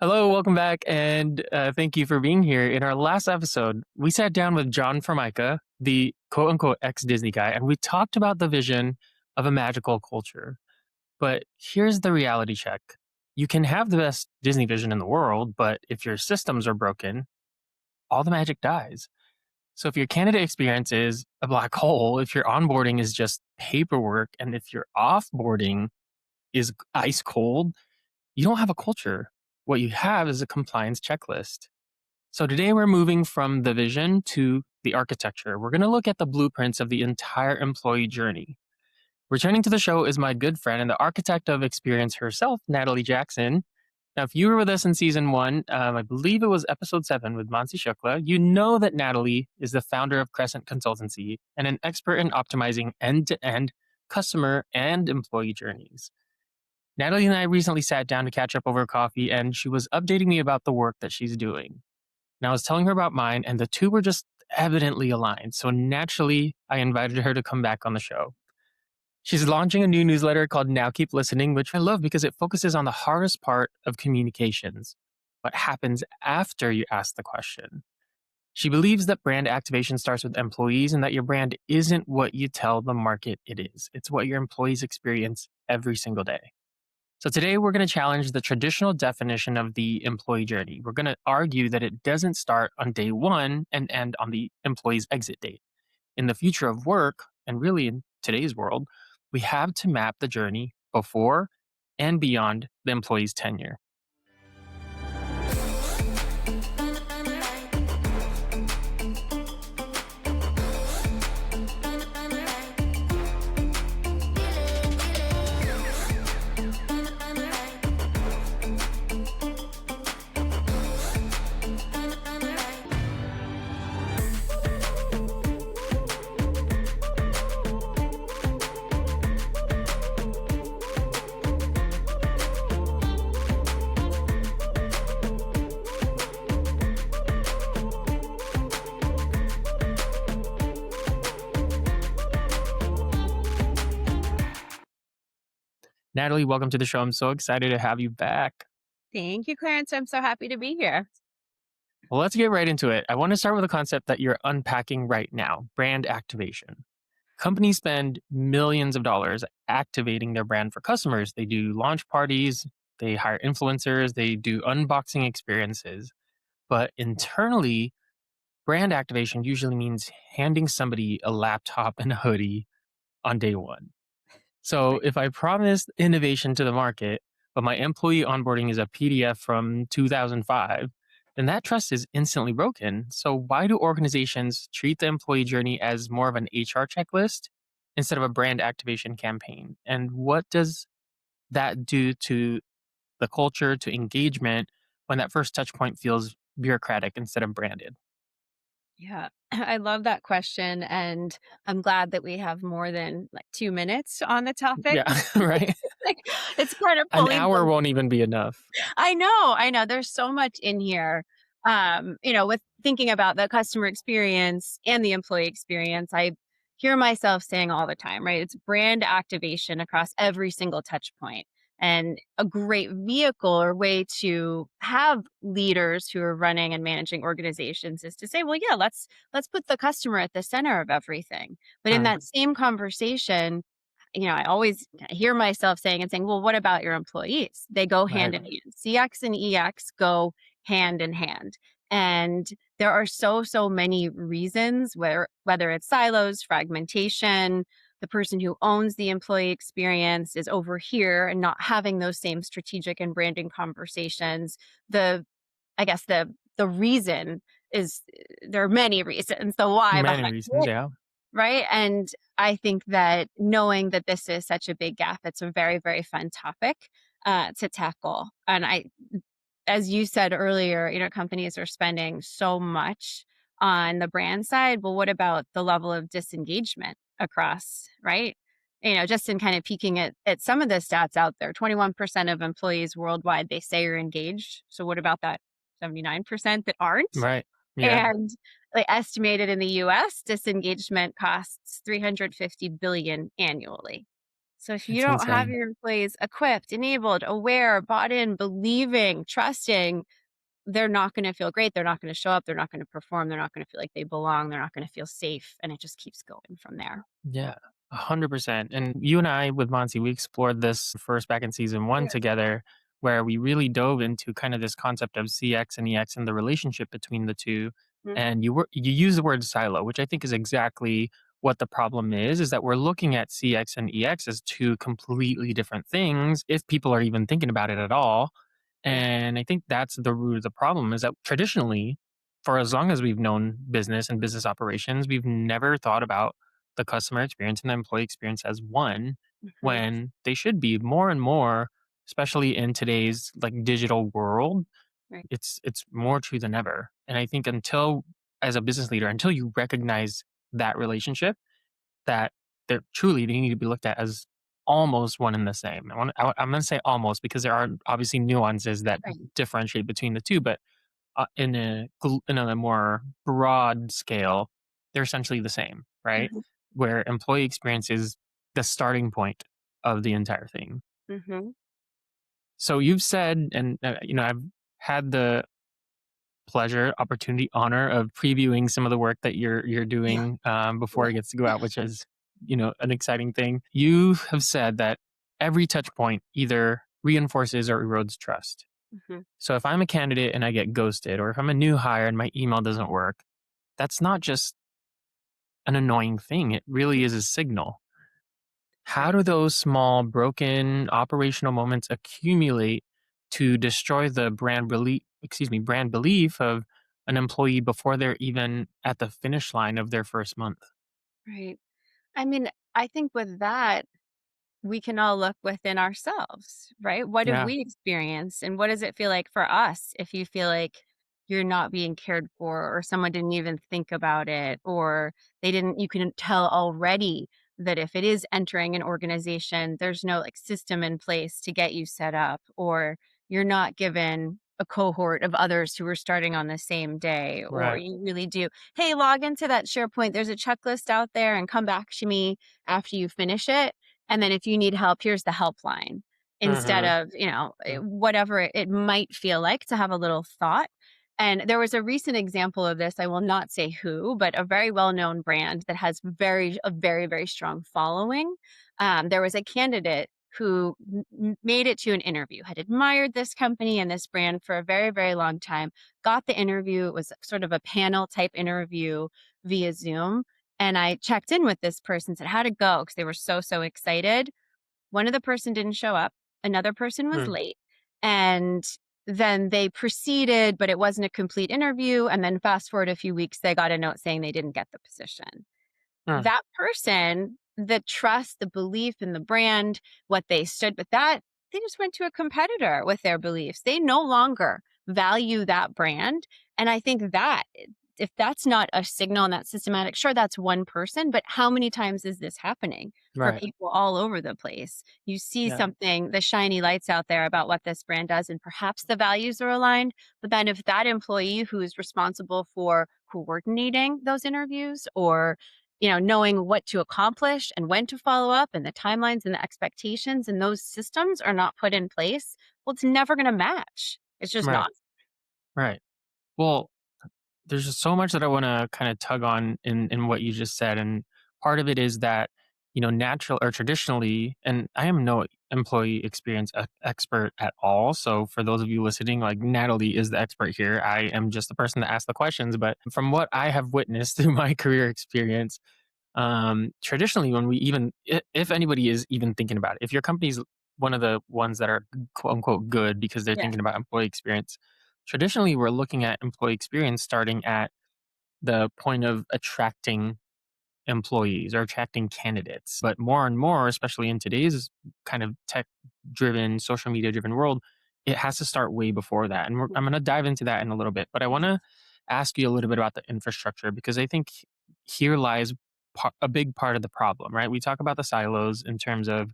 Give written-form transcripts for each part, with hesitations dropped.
Hello, welcome back, and thank you for being here. In our last episode, we sat down with John Formica, the quote unquote ex Disney guy, and we talked about the vision of a magical culture. But here's the reality check: you can have the best Disney vision in the world, but if your systems are broken, all the magic dies. So if your candidate experience is a black hole, if your onboarding is just paperwork, and if your offboarding is ice cold, you don't have a culture. What you have is a compliance checklist. So today we're moving from the vision to the architecture. We're going to look at the blueprints of the entire employee journey. Returning to the show is my good friend and the architect of experience herself, Natalie Jackson. Now, if you were with us in season one, I believe it was episode 7 with Mansi Shukla, you know that Natalie is the founder of Crescent Consultancy and an expert in optimizing end-to-end customer and employee journeys. Natalie and I recently sat down to catch up over coffee, and she was updating me about the work that she's doing. And I was telling her about mine, and the two were just evidently aligned. So naturally, I invited her to come back on the show. She's launching a new newsletter called Now Keep Listening, which I love because it focuses on the hardest part of communications: what happens after you ask the question. She believes that brand activation starts with employees and that your brand isn't what you tell the market it is. It's what your employees experience every single day. So today we're going to challenge the traditional definition of the employee journey. We're going to argue that it doesn't start on day one and end on the employee's exit date. In the future of work, and really in today's world, we have to map the journey before and beyond the employee's tenure. Natalie, welcome to the show. I'm so excited to have you back. Thank you, Clarence. I'm so happy to be here. Well, let's get right into it. I want to start with a concept that you're unpacking right now: brand activation. Companies spend millions of dollars activating their brand for customers. They do launch parties, they hire influencers, they do unboxing experiences. But internally, brand activation usually means handing somebody a laptop and a hoodie on day one. So Right. if I promise innovation to the market, but my employee onboarding is a PDF from 2005, then that trust is instantly broken. So why do organizations treat the employee journey as more of an HR checklist instead of a brand activation campaign? And what does that do to the culture, to engagement, when that first touch point feels bureaucratic instead of branded? Yeah, I love that question. And I'm glad that we have more than like 2 minutes on the topic. Yeah, right? Like, it's kind of An pulling hour from. won't even be enough. I know. There's so much in here. With thinking about the customer experience and the employee experience, I hear myself saying all the time, right? It's brand activation across every single touch point. And a great vehicle or way to have leaders who are running and managing organizations is to say, well, yeah, let's put the customer at the center of everything. But in Mm, that same conversation, I always hear myself saying, well, what about your employees? They go right. hand in hand. CX and EX go hand in hand. And there are so many reasons whether it's silos, fragmentation, the person who owns the employee experience is over here and not having those same strategic and branding conversations. I guess the reason is there are many reasons, the why Many behind reasons, it, yeah. right? And I think that knowing that this is such a big gap, it's a very, very fun topic to tackle. And as you said earlier, companies are spending so much on the brand side. Well, what about the level of disengagement across, right? Just in kind of peeking at some of the stats out there, 21% of employees worldwide, they say are engaged. So what about that 79% that aren't? Right. Yeah. And like estimated in the US, disengagement costs 350 billion annually. So if you It's don't have insane. your employees equipped, enabled, aware, bought in, believing, trusting, they're not going to feel great. They're not going to show up. They're not going to perform. They're not going to feel like they belong. They're not going to feel safe. And it just keeps going from there. Yeah, 100%. And you and I with Monty, we explored this first back in season one Yeah. together, where we really dove into kind of this concept of CX and EX and the relationship between the two. Mhm. And you use the word silo, which I think is exactly what the problem is that we're looking at CX and EX as two completely different things, if people are even thinking about it at all. Yeah. And I think that's the root of the problem is that traditionally, for as long as we've known business and business operations, we've never thought about the customer experience and the employee experience as one Mhm. when they should be more and more, especially in today's like digital world. Right. It's more true than ever. And I think until as a business leader, until you recognize that relationship, that they're truly they need to be looked at as almost one and the same. I'm going to say almost because there are obviously nuances that Right. differentiate between the two, but in a more broad scale, they're essentially the same, right? Mhm. Where employee experience is the starting point of the entire thing. Mhm. So you've said, and I've had the pleasure, opportunity, honor of previewing some of the work that you're Yeah. doing before Yeah. it gets to go out, which is an exciting thing. You have said that every touch point either reinforces or erodes trust. Mhm. So if I'm a candidate and I get ghosted, or if I'm a new hire and my email doesn't work, that's not just an annoying thing. It really is a signal. How Right. do those small, broken operational moments accumulate to destroy the brand belief of an employee before they're even at the finish line of their first month? Right. I mean, I think with that, we can all look within ourselves, right? What have Yeah, we experienced and what does it feel like for us if you feel like you're not being cared for or someone didn't even think about it or they didn't you can tell already that if it is entering an organization there's no like system in place to get you set up or you're not given a cohort of others who are starting on the same day or right. you really do hey log into that SharePoint there's a checklist out there and come back to me after you finish it and then if you need help, here's the helpline instead Mm-hmm. of, whatever it might feel like to have a little thought. And there was a recent example of this. I will not say who, but a very well-known brand that has a very, very strong following. There was a candidate who made it to an interview, had admired this company and this brand for a very, very long time, got the interview. It was sort of a panel type interview via Zoom and I checked in with this person, said, "How'd it go?" Because they were so, so excited. One of the person didn't show up. Another person was late. And then they proceeded, but it wasn't a complete interview. And then fast forward a few weeks, they got a note saying they didn't get the position. Mm-hmm. That person, the trust, the belief in the brand, what they stood with that, they just went to a competitor with their beliefs. They no longer value that brand. And I think that if that's not a signal and that's systematic, sure, that's one person, but how many times is this happening for Right. people all over the place? You see Yeah. something, the shiny lights out there about what this brand does, and perhaps the values are aligned. But then if that employee who is responsible for coordinating those interviews or knowing what to accomplish and when to follow up and the timelines and the expectations and those systems are not put in place, well, it's never going to match. It's just Right. not. Right. Well, there's just so much that I want to kind of tug on in what you just said, and part of it is that natural or traditionally, and I am no employee experience expert at all. So for those of you listening, like Natalie is the expert here. I am just the person that asks the questions. But from what I have witnessed through my career experience, traditionally, when we even if anybody is even thinking about it, if your company's one of the ones that are quote unquote good because they're Yeah. thinking about employee experience, traditionally we're looking at employee experience starting at the point of attracting employees or attracting candidates. But more and more, especially in today's kind of tech driven, social media driven world, it has to start way before that. And I'm going to dive into that in a little bit. But I want to ask you a little bit about the infrastructure because I think here lies a big part of the problem, right? We talk about the silos in terms of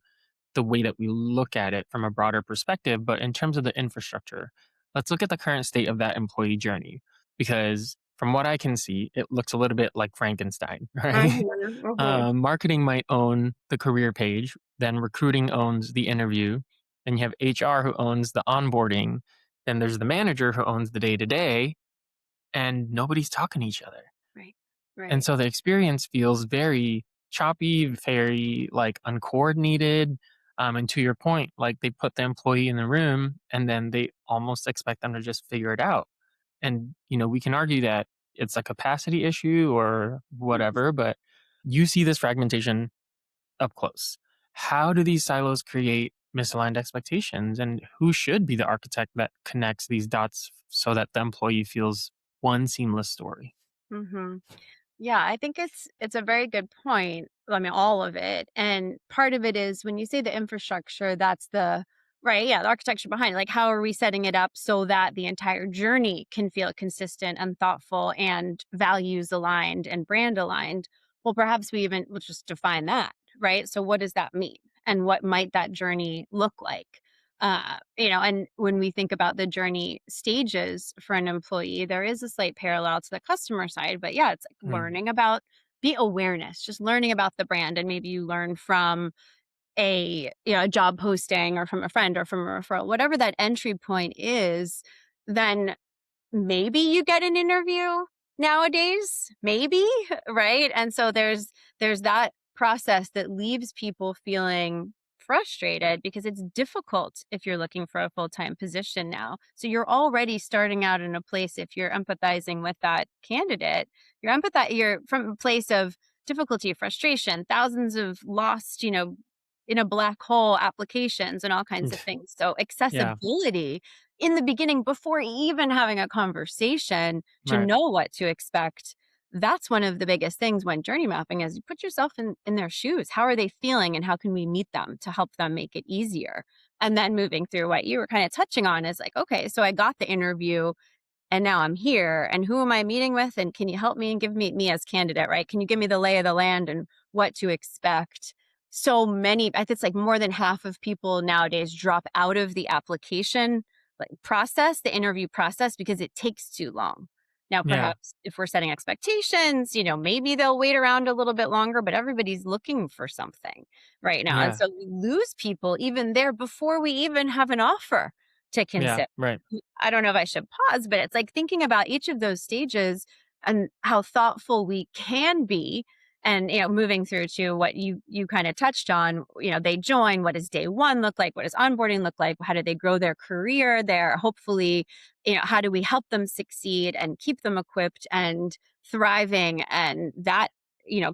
the way that we look at it from a broader perspective, but in terms of the infrastructure, let's look at the current state of that employee journey because from what I can see, it looks a little bit like Frankenstein, right? Mhm, mhm. Marketing might own the career page, then recruiting owns the interview, then you have HR who owns the onboarding, then there's the manager who owns the day to day, and nobody's talking to each other. Right, And right. so the experience feels very choppy, very like uncoordinated. And to your point, like they put the employee in the room and then they almost expect them to just figure it out. And, we can argue that it's a capacity issue or Yes. whatever, but you see this fragmentation up close. How do these silos create misaligned expectations? And who should be the architect that connects these dots so that the employee feels one seamless story? Mhm. Yeah, I think it's a very good point. I mean, all of it. And part of it is when you say the infrastructure, that's the right, yeah, the architecture behind it. Like how are we setting it up so that the entire journey can feel consistent and thoughtful and values aligned and brand aligned? Well, perhaps we even let's just define that, right? So what does that mean? And what might that journey look like? And when we think about the journey stages for an employee, there is a slight parallel to the customer side, but yeah, it's like Mm, learning about be awareness, just learning about the brand. And maybe you learn from a job posting or from a friend or from a referral, whatever that entry point is, then maybe you get an interview nowadays, maybe, right? And so there's that process that leaves people feeling frustrated because it's difficult if you're looking for a full-time position now. So you're already starting out in a place if you're empathizing with that candidate, you're from a place of difficulty, frustration, thousands of lost, in a black hole applications and all kinds of things. So yeah, accessibility in the beginning before even having a conversation to right. know what to expect. That's one of the biggest things when journey mapping is you put yourself in their shoes. How are they feeling and how can we meet them to help them make it easier? And then moving through what you were kind of touching on is like, okay, so I got the interview and now I'm here and who am I meeting with and can you help me and give me as candidate, right? Can you give me the lay of the land and what to expect? So many, I think it's like more than half of people nowadays drop out of the application like process, the interview process because it takes too long. Now Yeah, perhaps if we're setting expectations, maybe they'll wait around a little bit longer, but everybody's looking for something right now. And yeah, so we lose people even there before we even have an offer to yeah, consider. right. I don't know if I should pause, but it's like thinking about each of those stages and how thoughtful we can be. And moving through to what you kind of touched on, they join. What does day one look like? What does onboarding look like? How do they grow their career there? Hopefully, how do we help them succeed and keep them equipped and thriving? And that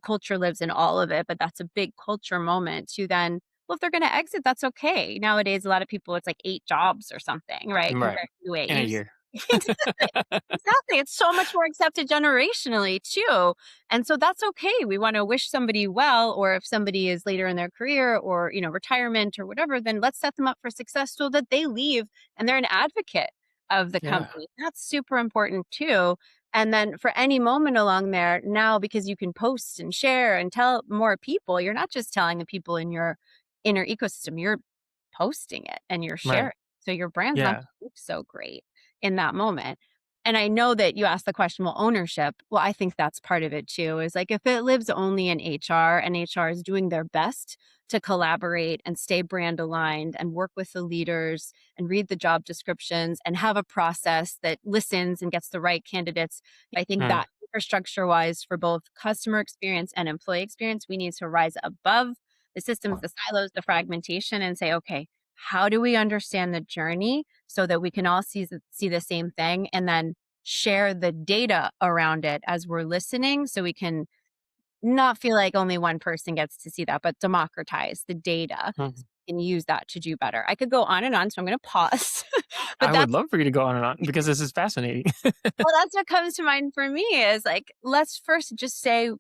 culture lives in all of it. But that's a big culture moment to then well, if they're gonna exit, that's okay. Nowadays, a lot of people, it's like 8 jobs or something, right? Right. Compared to the way it In a used year. Exactly. Exactly. It's so much more accepted generationally too. And so that's okay. We want to wish somebody well, or if somebody is later in their career or, retirement or whatever, then let's set them up for success so that they leave and they're an advocate of the Yeah, company. That's super important too. And then for any moment along there, now because you can post and share and tell more people, you're not just telling the people in your inner ecosystem, you're posting it and you're right. sharing. So your brand's not Yeah, gonna look so great in that moment. And I know that you asked the question, well, ownership. Well, I think that's part of it too, is like if it lives only in HR and HR is doing their best to collaborate and stay brand aligned and work with the leaders and read the job descriptions and have a process that listens and gets the right candidates. I think mm, that infrastructure wise for both customer experience and employee experience, we need to rise above the systems, the silos, the fragmentation and say, okay, how do we understand the journey so that we can all see the same thing and then share the data around it as we're listening so we can not feel like only one person gets to see that, but democratize the data mm. and use that to do better. I could go on and on, so I'm going to pause. but I would that's love for you to go on and on because this is fascinating. well, that's what comes to mind for me is like, let's first just say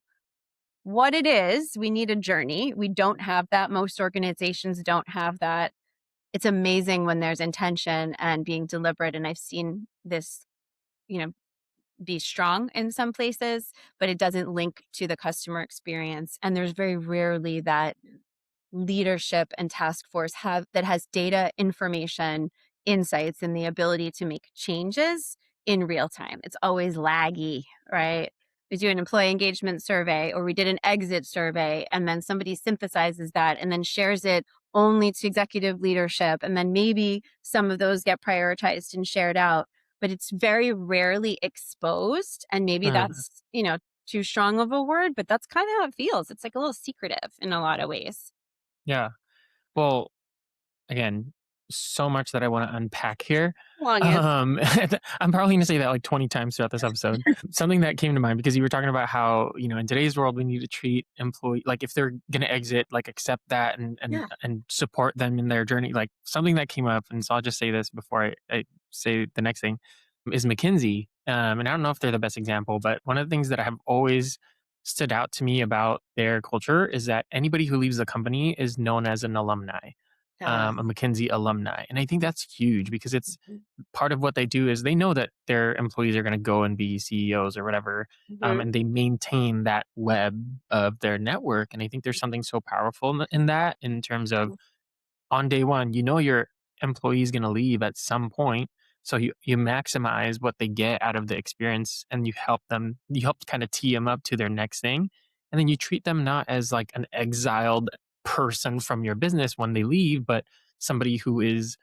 what it is. We need a journey. We don't have that. Most organizations don't have that. It's amazing when there's intention and being deliberate. And I've seen this, you know, be strong in some places, but it doesn't link to the customer experience. And there's very rarely that leadership and task force have that has data, information, insights, and the ability to make changes in real time. It's always laggy, right? We do an employee engagement survey or we did an exit survey, and then somebody synthesizes that and then shares it only to executive leadership. And then maybe some of those get prioritized and shared out, but it's very rarely exposed. And maybe Mhm. that's, too strong of a word, but that's kind of how it feels. It's like a little secretive in a lot of ways. Yeah. Well, again, so much that I want to unpack here. Long answer. I'm probably going to say that like 20 times throughout this episode. Something that came to mind because you were talking about how, in today's world, we need to treat employee like if they're going to exit, like accept that Yeah. and support them in their journey. Like something that came up, and so I'll just say this before I say the next thing is McKinsey. And I don't know if they're the best example, but one of the things that have always stood out to me about their culture is that anybody who leaves the company is known as an alumni, Uh, a McKinsey alumni. And I think that's huge because it's mhm, part of what they do is they know that their employees are going to go and be CEOs or whatever, mhm, and they maintain that web of their network. And I think there's something so powerful in that, in terms of on day one, your employee is going to leave at some point. So you maximize what they get out of the experience, and you help kind of tee them up to their next thing. And then you treat them not as like an exiled person from your business when they leave, but somebody who is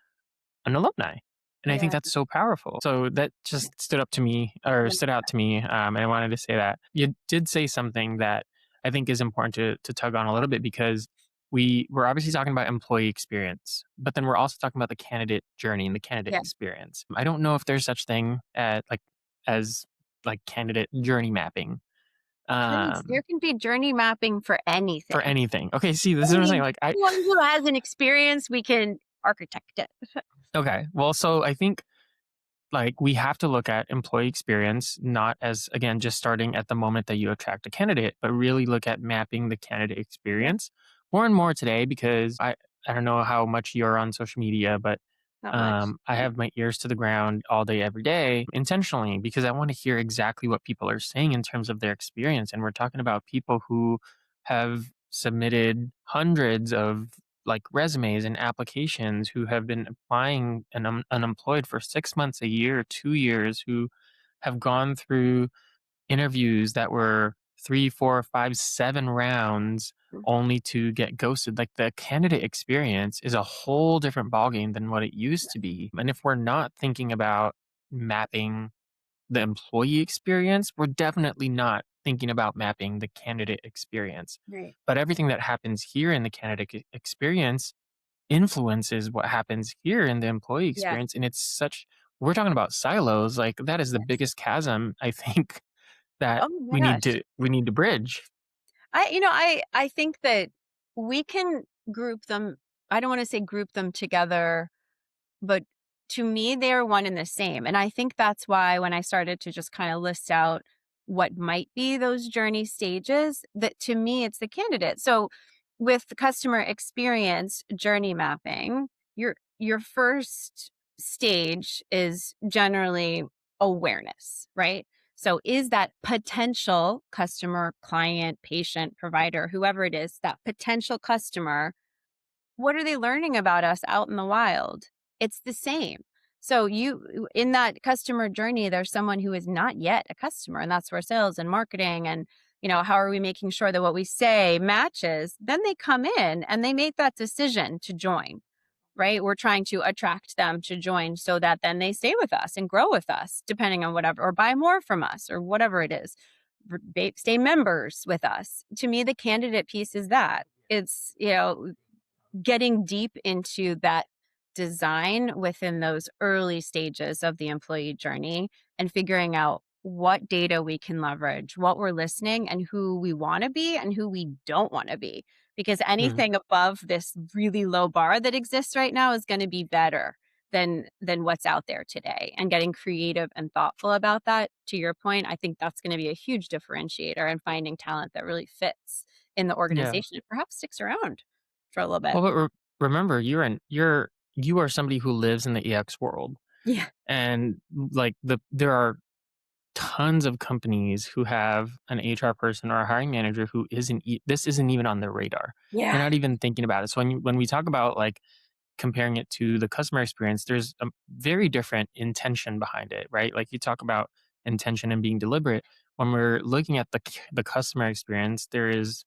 an alumni. And I think yeah. that's so powerful. So that just stood out to me. And I wanted to say that you did say something that I think is important to tug on a little bit, because we're obviously talking about employee experience, but then we're also talking about the candidate journey and the candidate Yeah. experience. I don't know if there's such thing as like candidate journey mapping, Depends. There can be journey mapping for for anything. anything. Okay, see, this I is what I'm saying. mean, Like I anyone who has an experience, we can architect it. okay, well, so I think like we have to look at employee experience not as, again, just starting at the moment that you attract a candidate, but really look at mapping the candidate Yeah, experience more and more today, because I don't know how much you're on social media, but not much. I have my ears to the ground all day every day intentionally, because I want to hear exactly what people are saying in terms of their experience. And we're talking about people who have submitted hundreds of like resumes and applications, who have been applying and unemployed for 6 months, a year, 2 years, who have gone through interviews that were three, four, five, 7 rounds, Mm, only to get ghosted. Like the candidate experience is a whole different ballgame than what it used to be. And if we're not thinking about mapping the employee experience, we're definitely not thinking about mapping the candidate experience. right. But everything that happens here in the candidate experience influences what happens here in the employee Yeah. experience. And we're talking about silos. Like that is the Yes. biggest chasm, I think, that Oh my gosh. we need to bridge. I think that we can group them. I don't want to say group them together, but to me, they're one and the same. And I think that's why when I started to just kind of list out what might be those journey stages, that to me, it's the candidate. So with the customer experience journey mapping, your first stage is generally awareness, right? So is that potential customer, client, patient, provider, whoever it is, that potential customer, what are they learning about us out in the wild? It's the same. So you in that customer journey, there's someone who is not yet a customer, and that's where sales and marketing and how are we making sure that what we say matches? Then they come in and they make that decision to join, right? We're trying to attract them to join so that then they stay with us and grow with us, depending on whatever, or buy more from us or whatever it is. Stay members with us. To me, the candidate piece is that it's, getting deep into that design within those early stages of the employee journey and figuring out what data we can leverage, what we're listening, and who we want to be and who we don't want to be. Because Mm, anything above this really low bar that exists right now is going to be better than what's out there today. And getting creative and thoughtful about that, to your point, I think that's going to be a huge differentiator in finding talent that really fits in the yeah. organization and perhaps sticks around for a little bit. Well, but remember, you are somebody who lives in the EX world, Yeah. and like there are tons of companies who have an HR person or a hiring manager who this isn't even on their radar. They're Yeah. not even thinking about it. So when we talk about like comparing it to the customer experience, there's a very different intention behind it, right? Like you talk about intention and being deliberate. When we're looking at the customer experience, there is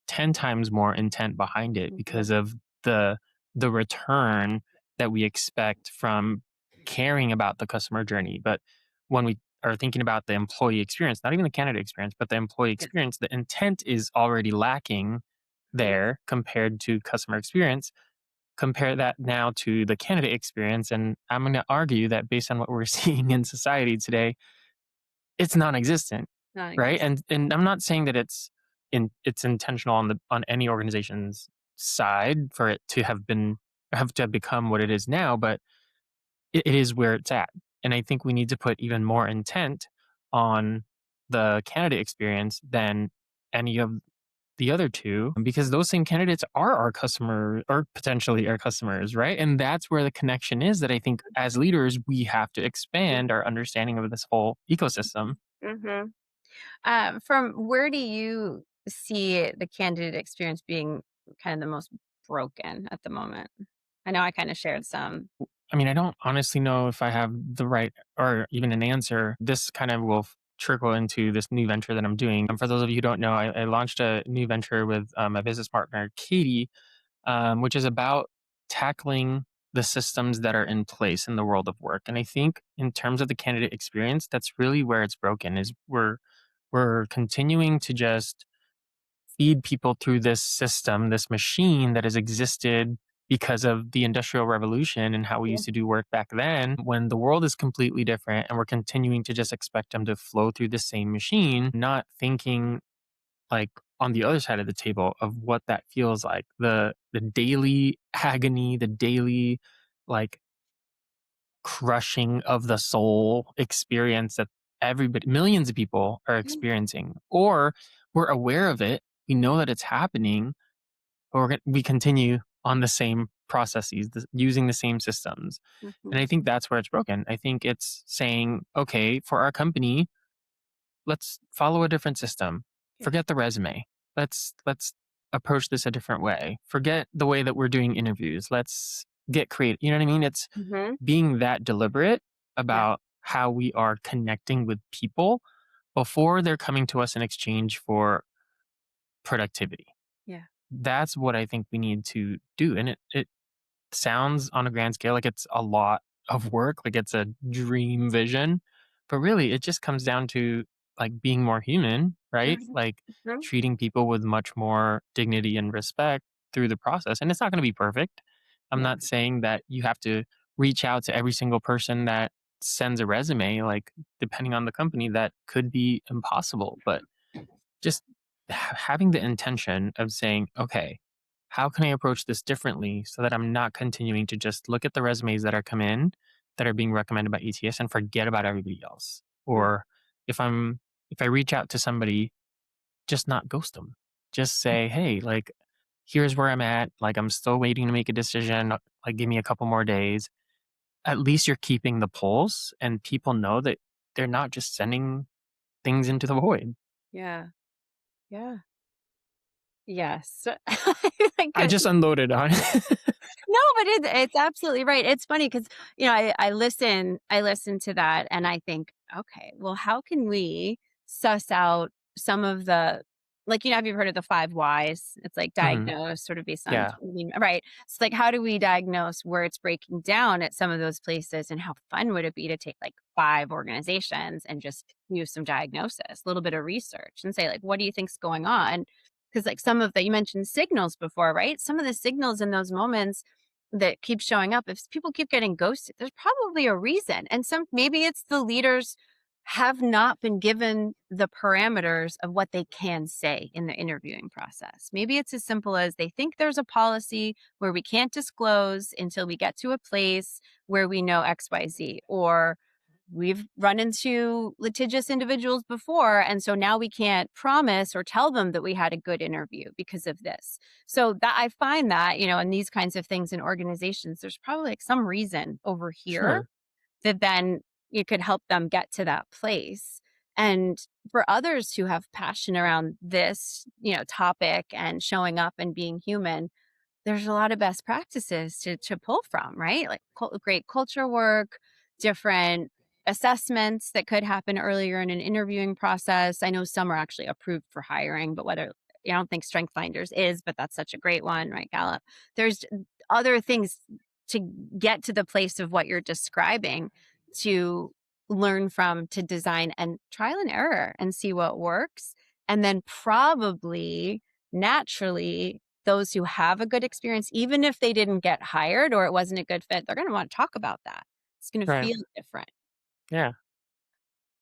10 times more intent behind it Mhm. because of the the return that we expect from caring about the customer journey. But when we are thinking about the employee experience, not even the candidate experience, but the employee Yeah. experience, the intent is already lacking Mhm. there compared to customer experience. Compare that now to the candidate experience, and I'm going to argue that based on what we're seeing in society today, it's non-existent, right? Non-existent. And I'm not saying that it's intentional on any organization's side for it to have become what it is now, but it is where it's at. And I think we need to put even more intent on the candidate experience than any of the other two, because those same candidates are our customer or potentially our customers, right? And that's where the connection is that I think as leaders, we have to expand our understanding of this whole ecosystem. Mhm. From where do you see the candidate experience being kind of the most broken at the moment? I know I kind of shared some. I mean, I don't honestly know if I have the right or even an answer. This kind of will trickle into this new venture that I'm doing. And for those of you who don't know, I launched a new venture with my business partner, Katie, which is about tackling the systems that are in place in the world of work. And I think in terms of the candidate experience, that's really where it's broken. Is we're continuing to just feed people through this system, this machine that has existed because of the industrial revolution and how we Yeah. used to do work back then, when the world is completely different and we're continuing to just expect them to flow through the same machine, not thinking like on the other side of the table of what that feels like, the daily agony, the daily like crushing of the soul experience that everybody, millions of people are experiencing, or we're aware of it, we know that it's happening, but we continue on the same processes, using the same systems. And Mhm. I think that's where it's broken. I think it's saying, okay, for our company, let's follow a different system. Yeah. Forget the resume. Let's approach this a different way. Forget the way that we're doing interviews. Let's get creative. You know what I mean? It's Mhm. being that deliberate Yeah. about how we are connecting with people before they're coming to us in exchange for productivity. Yeah. That's what I think we need to do. And it sounds on a grand scale like it's a lot of work, like it's a dream vision, but really it just comes down to like being more human, right? Mhm. Like Mhm. treating people with much more dignity and respect through the process. And it's not going to be perfect. I'm Yeah. not saying that you have to reach out to every single person that sends a resume. Like depending on the company, that could be impossible, but just having the intention of saying, okay, how can I approach this differently so that I'm not continuing to just look at the resumes that are come in that are being recommended by ETS and forget about everybody else? Yeah. Or if I'm if I reach out to somebody, just not ghost them. Just say, hey, like here's where I'm at. Like I'm still waiting to make a decision. Like give me a couple more days. At least you're keeping the pulse and people know that they're not just sending things into the void. Yeah. Yeah. Yes. Like, I just unloaded on no, but it's absolutely right. It's funny because I listen to that and I think, okay, well, how can we suss out some of the, like, have you heard of the 5 whys? It's like Mhm. diagnose sort of based on, Yeah, right. It's like, how do we diagnose where it's breaking down at some of those places, and how fun would it be to take like 5 organizations and just use some diagnosis, a little bit of research, and say like, what do you think's going on? Because like some of the, you mentioned signals before, right? Some of the signals in those moments that keep showing up, if people keep getting ghosted, there's probably a reason. And maybe it's the leaders have not been given the parameters of what they can say in the interviewing process. Maybe it's as simple as they think there's a policy where we can't disclose until we get to a place where we know XYZ, or we've run into litigious individuals before, and so now we can't promise or tell them that we had a good interview because of this. So that I find that, in these kinds of things in organizations, there's probably like some reason over here sure. that then you could help them get to that place. And for others who have passion around this, topic and showing up and being human, there's a lot of best practices to pull from, right? Like great culture work, different assessments that could happen earlier in an interviewing process. I know some are actually approved for hiring, but whether I don't think Strength Finders is, but that's such a great one, right? Gallup. There's other things to get to the place of what you're describing to learn from, to design and trial and error and see what works. And then probably naturally those who have a good experience, even if they didn't get hired or it wasn't a good fit, they're going to want to talk about that. It's going to Right. feel different. Yeah.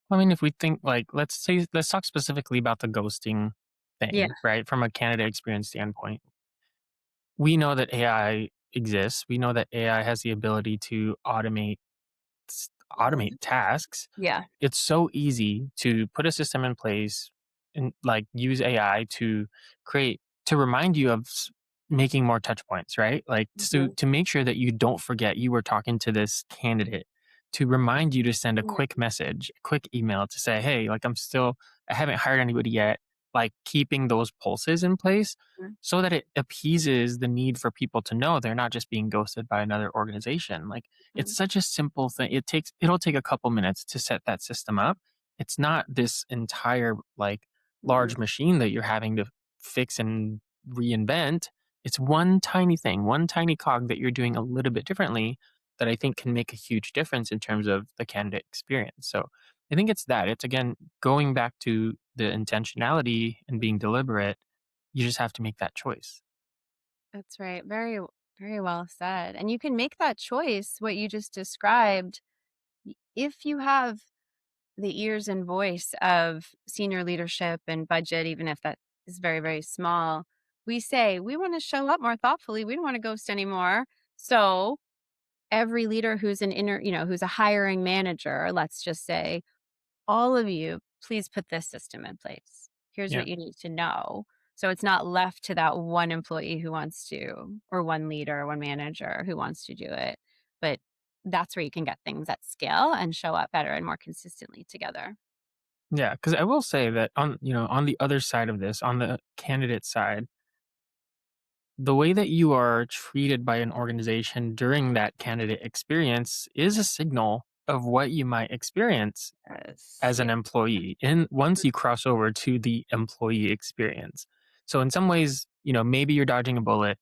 I mean, if we think like, let's talk specifically about the ghosting Yeah. thing, right? From a candidate experience standpoint, we know that AI exists. We know that AI has the ability to automate tasks. Yeah. It's so easy to put a system in place and like use AI to create to remind you of making more touch points, right? Like Mhm. to make sure that you don't forget you were talking to this candidate, to remind you to send a Yeah. quick message, a quick email to say, hey, like I haven't hired anybody yet. Like keeping those pulses in place so that it appeases the need for people to know they're not just being ghosted by another organization. Like it's Mhm. such a simple thing. It'll take a couple minutes to set that system up. It's not this entire like Mhm. large machine that you're having to fix and reinvent. It's one tiny thing, one tiny cog that you're doing a little bit differently that I think can make a huge difference in terms of the candidate experience. So I think it's that. It's again going back to the intentionality and being deliberate. You just have to make that choice. That's right. Very well said. And you can make that choice, what you just described, if you have the ears and voice of senior leadership and budget, even if that is very, very small. We say, we want to show up more thoughtfully. We don't want to ghost anymore. So every leader who's who's a hiring manager, let's just say, all of you, please put this system in place. Here's Yeah. what you need to know. So it's not left to that one employee who wants to, or one leader, one manager who wants to do it. But that's where you can get things at scale and show up better and more consistently together. Yeah, because I will say that on the other side of this, on the candidate side, the way that you are treated by an organization during that candidate experience is a signal of what you might experience Yes. as Yeah. an employee and once you cross over to the employee experience. So in some ways, maybe you're dodging a bullet.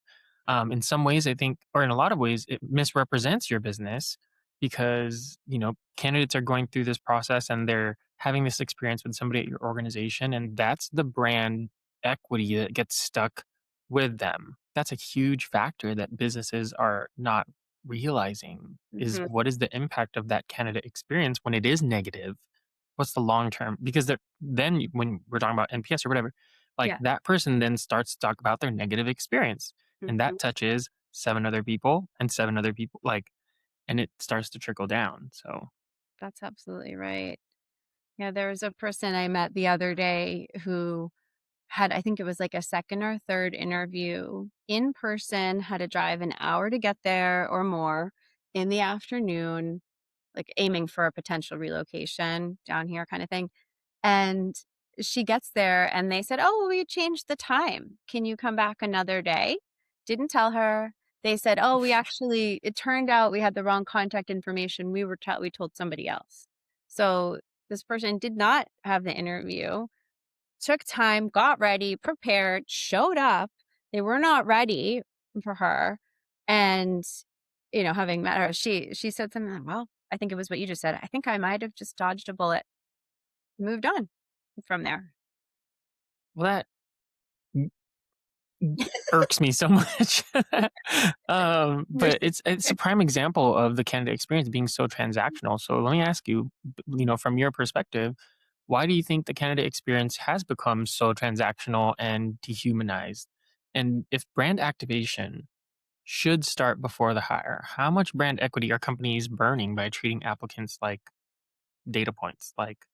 In some ways, I think, or in a lot of ways, it misrepresents your business because, candidates are going through this process and they're having this experience with somebody at your organization. And that's the brand equity that gets stuck with them. That's a huge factor that businesses are not realizing is Mhm. what is the impact of that candidate experience when it is negative. What's the long term? Because then when we're talking about NPS or whatever, like Yeah. that person then starts to talk about their negative experience, and Mhm. that touches seven other people and seven other people, like, and it starts to trickle down. So That's absolutely right. Yeah, there was a person I met the other day who had, I think it was like a second or third interview in person, had to drive an hour to get there or more in the afternoon, like aiming for a potential relocation down here kind of thing. And she gets there and they said, "Oh, well, we changed the time. Can you come back another day?" Didn't tell her. They said, "Oh, it turned out we had the wrong contact information. We told somebody else." So this person did not have the interview, took time, got ready, prepared, showed up. They were not ready for her. And, having met her, she said something like, "Well, I think it was what you just said. I think I might have just dodged a bullet, moved on from there." well, that irks me so much. But it's a prime example of the candidate experience being so transactional. So let me ask you, from your perspective, why do you think the candidate experience has become so transactional and dehumanized? And if brand activation should start before the hire, how much brand equity are companies burning by treating applicants like data points, like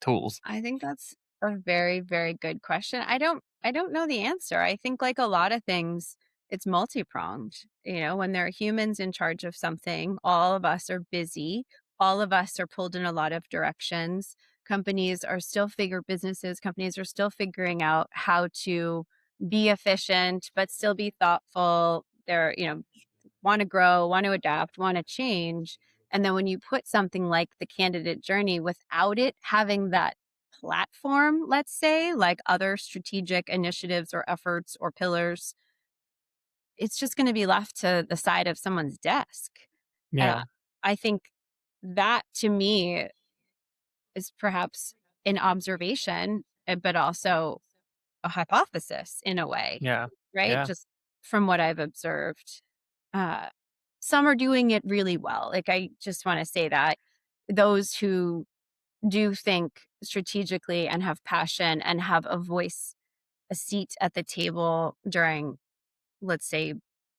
tools? I think that's a very, very good question. I don't know the answer. I think like a lot of things, it's multi-pronged. When there are humans in charge of something, all of us are busy. All of us are pulled in a lot of directions. Companies are still figuring out how to be efficient, but still be thoughtful. They're, want to grow, want to adapt, want to change. And then when you put something like the candidate journey without it having that platform, let's say, like other strategic initiatives or efforts or pillars, it's just going to be left to the side of someone's desk. And Yeah. I think that to me is perhaps an observation, but also a hypothesis in a way, Yeah. right? Yeah. Just from what I've observed. Uh, some are doing it really well. Like, I just want to say that those who do think strategically and have passion and have a voice, a seat at the table during, let's say,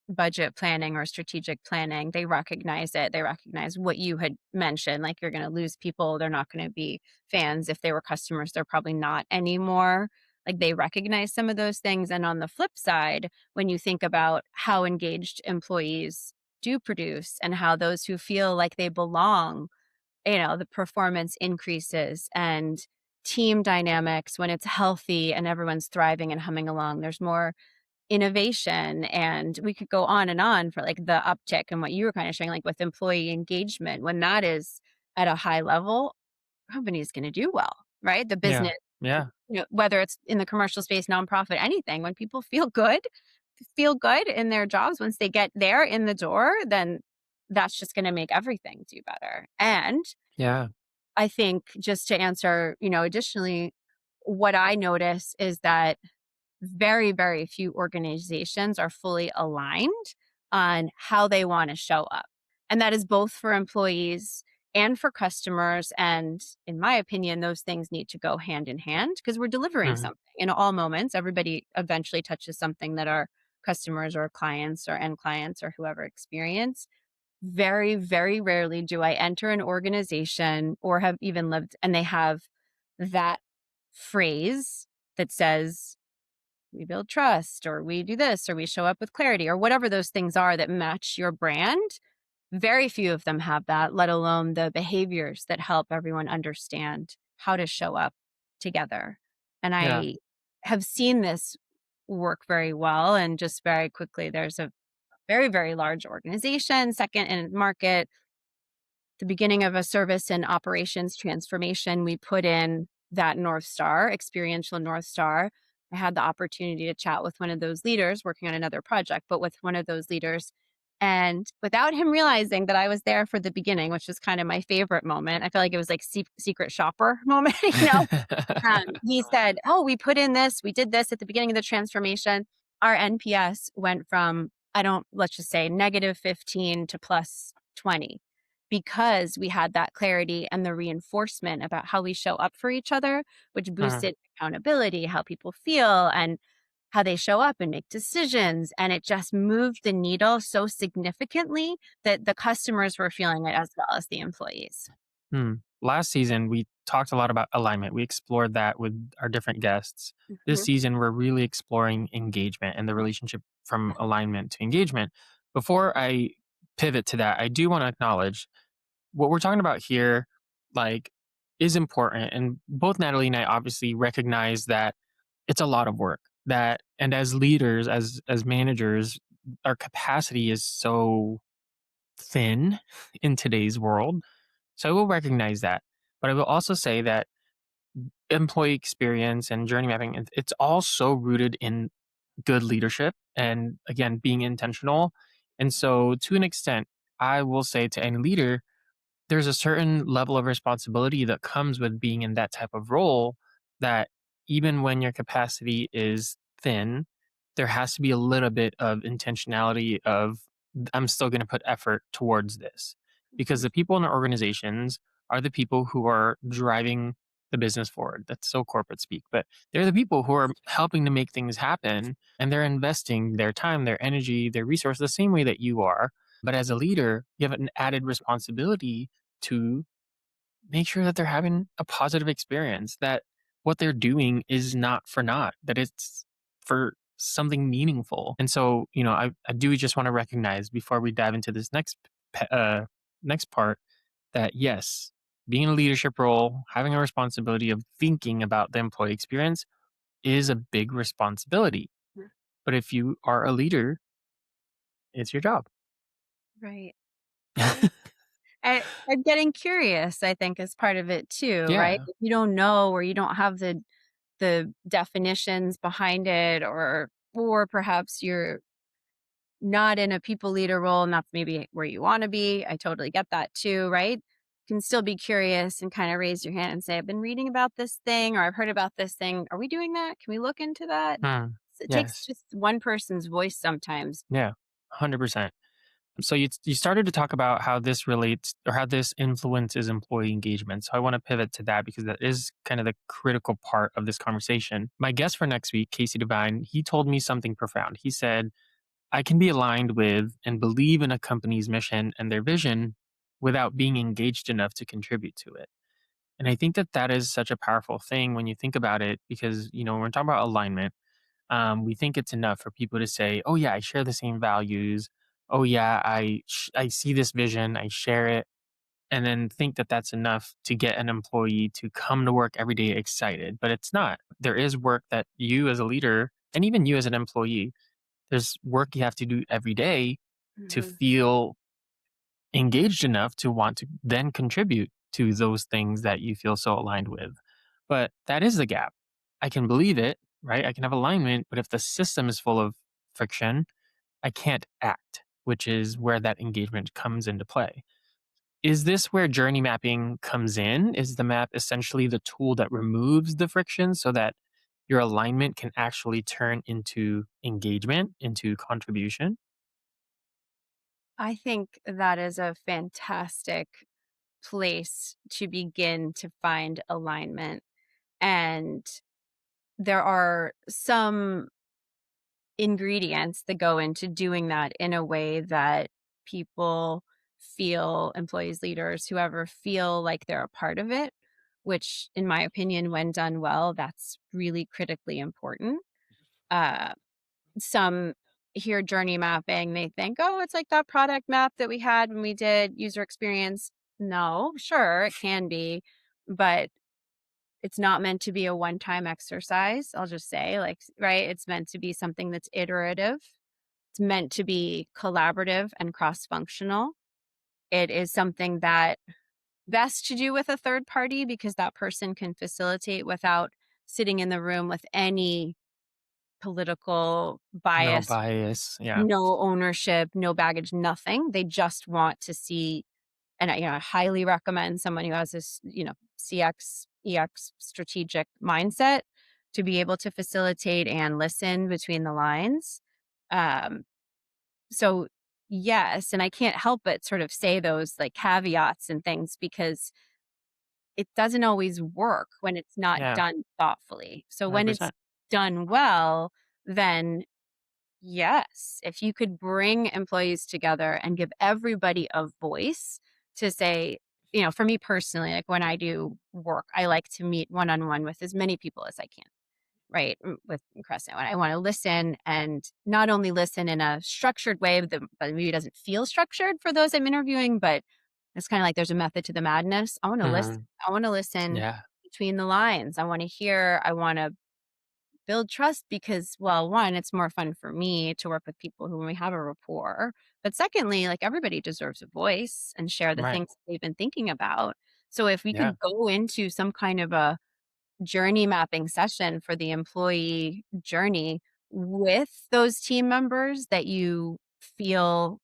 budget planning or strategic planning, they recognize it. They recognize what you had mentioned, like you're going to lose people. They're not going to be fans. If they were customers, they're probably not anymore. Like, they recognize some of those things. And on the flip side, when you think about how engaged employees do produce and how those who feel like they belong, the performance increases and team dynamics when it's healthy and everyone's thriving and humming along. There's more innovation, and we could go on and on for like the uptick and what you were kind of sharing, like with employee engagement. When that is at a high level, company is going to do well, right? The Yeah. business, Yeah. whether it's in the commercial space, nonprofit, anything, when people feel good in their jobs, once they get there in the door, then that's just going to make everything do better. And Yeah. I think, just to answer, additionally, what I notice is that very, very few organizations are fully aligned on how they want to show up. And that is both for employees and for customers. And in my opinion, those things need to go hand in hand because we're delivering Mhm. something in all moments. Everybody eventually touches something that our customers or clients or end clients or whoever experience. Very, very rarely do I enter an organization or have even lived and they have that phrase that says, we build trust, or we do this, or we show up with clarity, or whatever those things are that match your brand. Very few of them have that, let alone the behaviors that help everyone understand how to show up together. And Yeah. I have seen this work very well. And just very quickly, there's a very, very large organization, second in market, the beginning of a service and operations transformation, we put in that North Star, experiential North Star. I had the opportunity to chat with one of those leaders working on another project, but with one of those leaders. And without him realizing that I was there for the beginning, which was kind of my favorite moment, I feel like it was like secret shopper moment, he said, "Oh, we put in this, we did this at the beginning of the transformation. Our NPS went from, I don't, let's just say -15 to +20 because we had that clarity and the reinforcement about how we show up for each other, which Mhm. boosted accountability, how people feel, and how they show up and make decisions. And it just moved the needle so significantly that the customers were feeling it as well as the employees." Hmm. Last season, we talked a lot about alignment. We explored that with our different guests. This Mhm. season, we're really exploring engagement and the relationship from alignment to engagement. Before I pivot to that, I do want to acknowledge what we're talking about here, like, is important. And both Natalie and I obviously recognize that it's a lot of work. That, and as leaders, as managers, our capacity is so thin in today's world, so I will recognize that. But I will also say that employee experience and journey mapping, it's all so rooted in good leadership and, again, being intentional. And so, to an extent, I will say to any leader, there's a certain level of responsibility that comes with being in that type of role, that even when your capacity is thin, there has to be a little bit of intentionality of, I'm still going to put effort towards this, because Mhm. the people in the organizations are the people who are driving the business forward. That's so corporate speak, but they're the people who are helping to make things happen, and they're investing their time, their energy, their resources the same way that you are. But as a leader, you have an added responsibility to make sure that they're having a positive experience, that what they're doing is not for naught, that it's for something meaningful. And so, I do just want to recognize before we dive into this next part, that yes, being in a leadership role, having a responsibility of thinking about the employee experience is a big responsibility. But if you are a leader, it's your job. Right. Right. And getting curious, I think, is part of it too, right? Yeah. If you don't know or you don't have the definitions behind it, or perhaps you're not in a people leader role and that's maybe where you want to be. I totally get that too, right? Can still be curious and kind of raise your hand and say, I've been reading about this thing or I've heard about this thing. Are we doing that? Can we look into that? Mm. It takes Yes. just one person's voice sometimes. Yeah. 100%. So you started to talk about how this relates or how this influences employee engagement. So I want to pivot to that because that is kind of the critical part of this conversation. My guest for next week, Casey Devine, he told me something profound. He said, I can be aligned with and believe in a company's mission and their vision without being engaged enough to contribute to it. And I think that that is such a powerful thing when you think about it, because, when we're talking about alignment, we think it's enough for people to say, "Oh yeah, I share the same values. Oh yeah, I see this vision. I share it," and then think that that's enough to get an employee to come to work every day excited. But it's not. There is work that you as a leader, and even you as an employee, there's work you have to do every day to Mhm. feel engaged enough to want to then contribute to those things that you feel so aligned with. But that is the gap. I can believe it, right? I can have alignment, but if the system is full of friction, I can't act, which is where that engagement comes into play. Is this where journey mapping comes in? Is the map essentially the tool that removes the friction so that your alignment can actually turn into engagement, into contribution? I think that is a fantastic place to begin to find alignment. And there are some ingredients that go into doing that in a way that people feel, employees, leaders, whoever, feel like they're a part of it, which, in my opinion, when done well, that's really critically important. Uh, some hear journey mapping, they think, oh, it's like that product map that we had when we did user experience. No, sure, it can be, but it's not meant to be a one-time exercise. I'll just say, like, right? It's meant to be something that's iterative. It's meant to be collaborative and cross-functional. It is something that best to do with a third party because that person can facilitate without sitting in the room with any political No bias, bias. Yeah. no ownership, no baggage, nothing. They just want to see, and I highly recommend someone who has this, CX, EX strategic mindset to be able to facilitate and listen between the lines. Um, so yes, and I can't help but sort of say those like caveats and things because it doesn't always work when it's not Yeah. done thoughtfully. So when it's 100%. done well, then yes, if you could bring employees together and give everybody a voice to say, for me personally, like when I do work, I like to meet one on one with as many people as I can, right? With Crescent. I want to listen and not only listen in a structured way that maybe doesn't feel structured for those I'm interviewing, but it's kind of like there's a method to the madness. I want to listen. Mhm. I want to listen Yeah. between the lines. I want to hear. I want to build trust because, well, one, it's more fun for me to work with people who we have a rapport. But secondly, like everybody deserves a voice and share the Right. things they've been thinking about. So if we Yeah. could go into some kind of a journey mapping session for the employee journey with those team members that you feel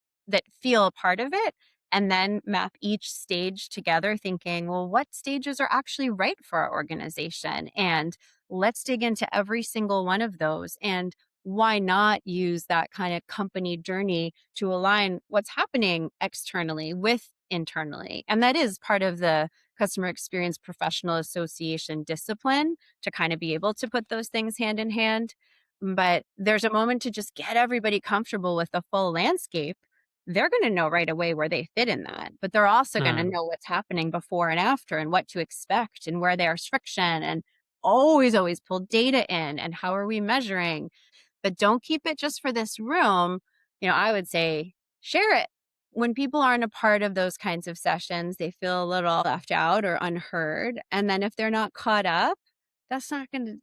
a part of it, and then map each stage together thinking, well, what stages are actually right for our organization, and let's dig into every single one of those, and why not use that kind of company journey to align what's happening externally with internally. And that is part of the customer experience professional association discipline to kind of be able to put those things hand in hand. But there's a moment to just get everybody comfortable with the full landscape. They're going to know right away where they fit in that, but they're also going to Mm. know what's happening before and after and what to expect and where there's friction, and always pull data in and how are we measuring. But don't keep it just for this room. I would say share it. When people aren't a part of those kinds of sessions, they feel a little left out or unheard. And then if they're not caught up, that's not going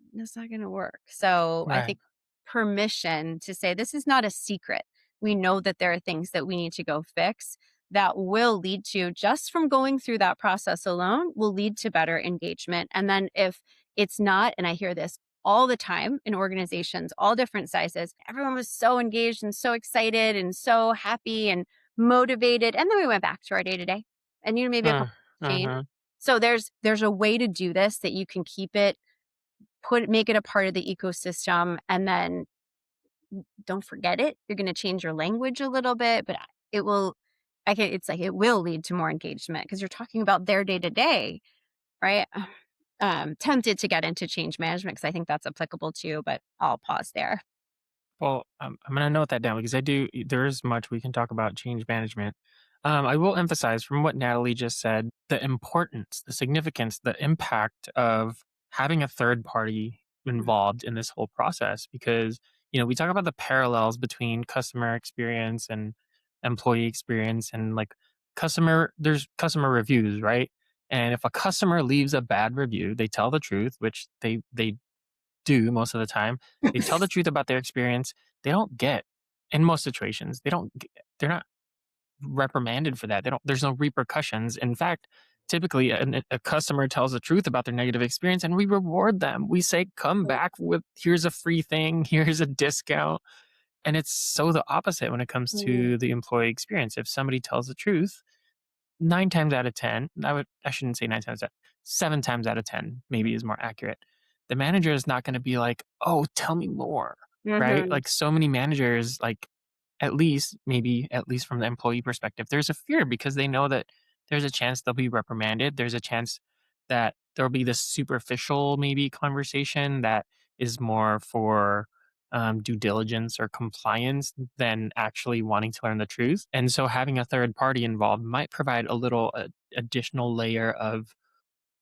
to work. So I Right. think permission to say, this is not a secret. We know that there are things that we need to go fix that will lead to, just from going through that process alone, will lead to better engagement. And then if it's not, and I hear this all the time in organizations, all different sizes, everyone was so engaged and so excited and so happy and motivated. And then we went back to our day to day and, maybe a Uh, couple change. uh-huh. So there's a way to do this that you can keep it, make it a part of the ecosystem, and then don't forget it. You're going to change your language a little bit, but it will, I can, it's like it will lead to more engagement because you're talking about their day to day, right? Tempted to get into change management because I think that's applicable too, but I'll pause there. Well, I'm gonna note that down because there is much we can talk about change management. I will emphasize from what Natalie just said, the importance, the significance, the impact of having a third party involved in this whole process because, we talk about the parallels between customer experience and employee experience and like there's customer reviews, right? And if a customer leaves a bad review, they tell the truth, which they do most of the time. They tell the truth about their experience. They don't get in most situations, they're not reprimanded for that. There's no repercussions. In fact, typically a customer tells the truth about their negative experience and we reward them. We say, come back with here's a free thing, here's a discount. And it's so the opposite when it comes Mhm. to the employee experience. If somebody tells the truth, 9 times out of 10, I shouldn't say 9 times out, 7 times out of 10 maybe is more accurate. The manager is not going to be like, oh, tell me more, right? Mhm. Like so many managers, like at least from the employee perspective, there's a fear because they know that there's a chance they'll be reprimanded. There's a chance that there'll be this superficial maybe conversation that is more for due diligence or compliance than actually wanting to learn the truth. And so having a third party involved might provide a little additional layer of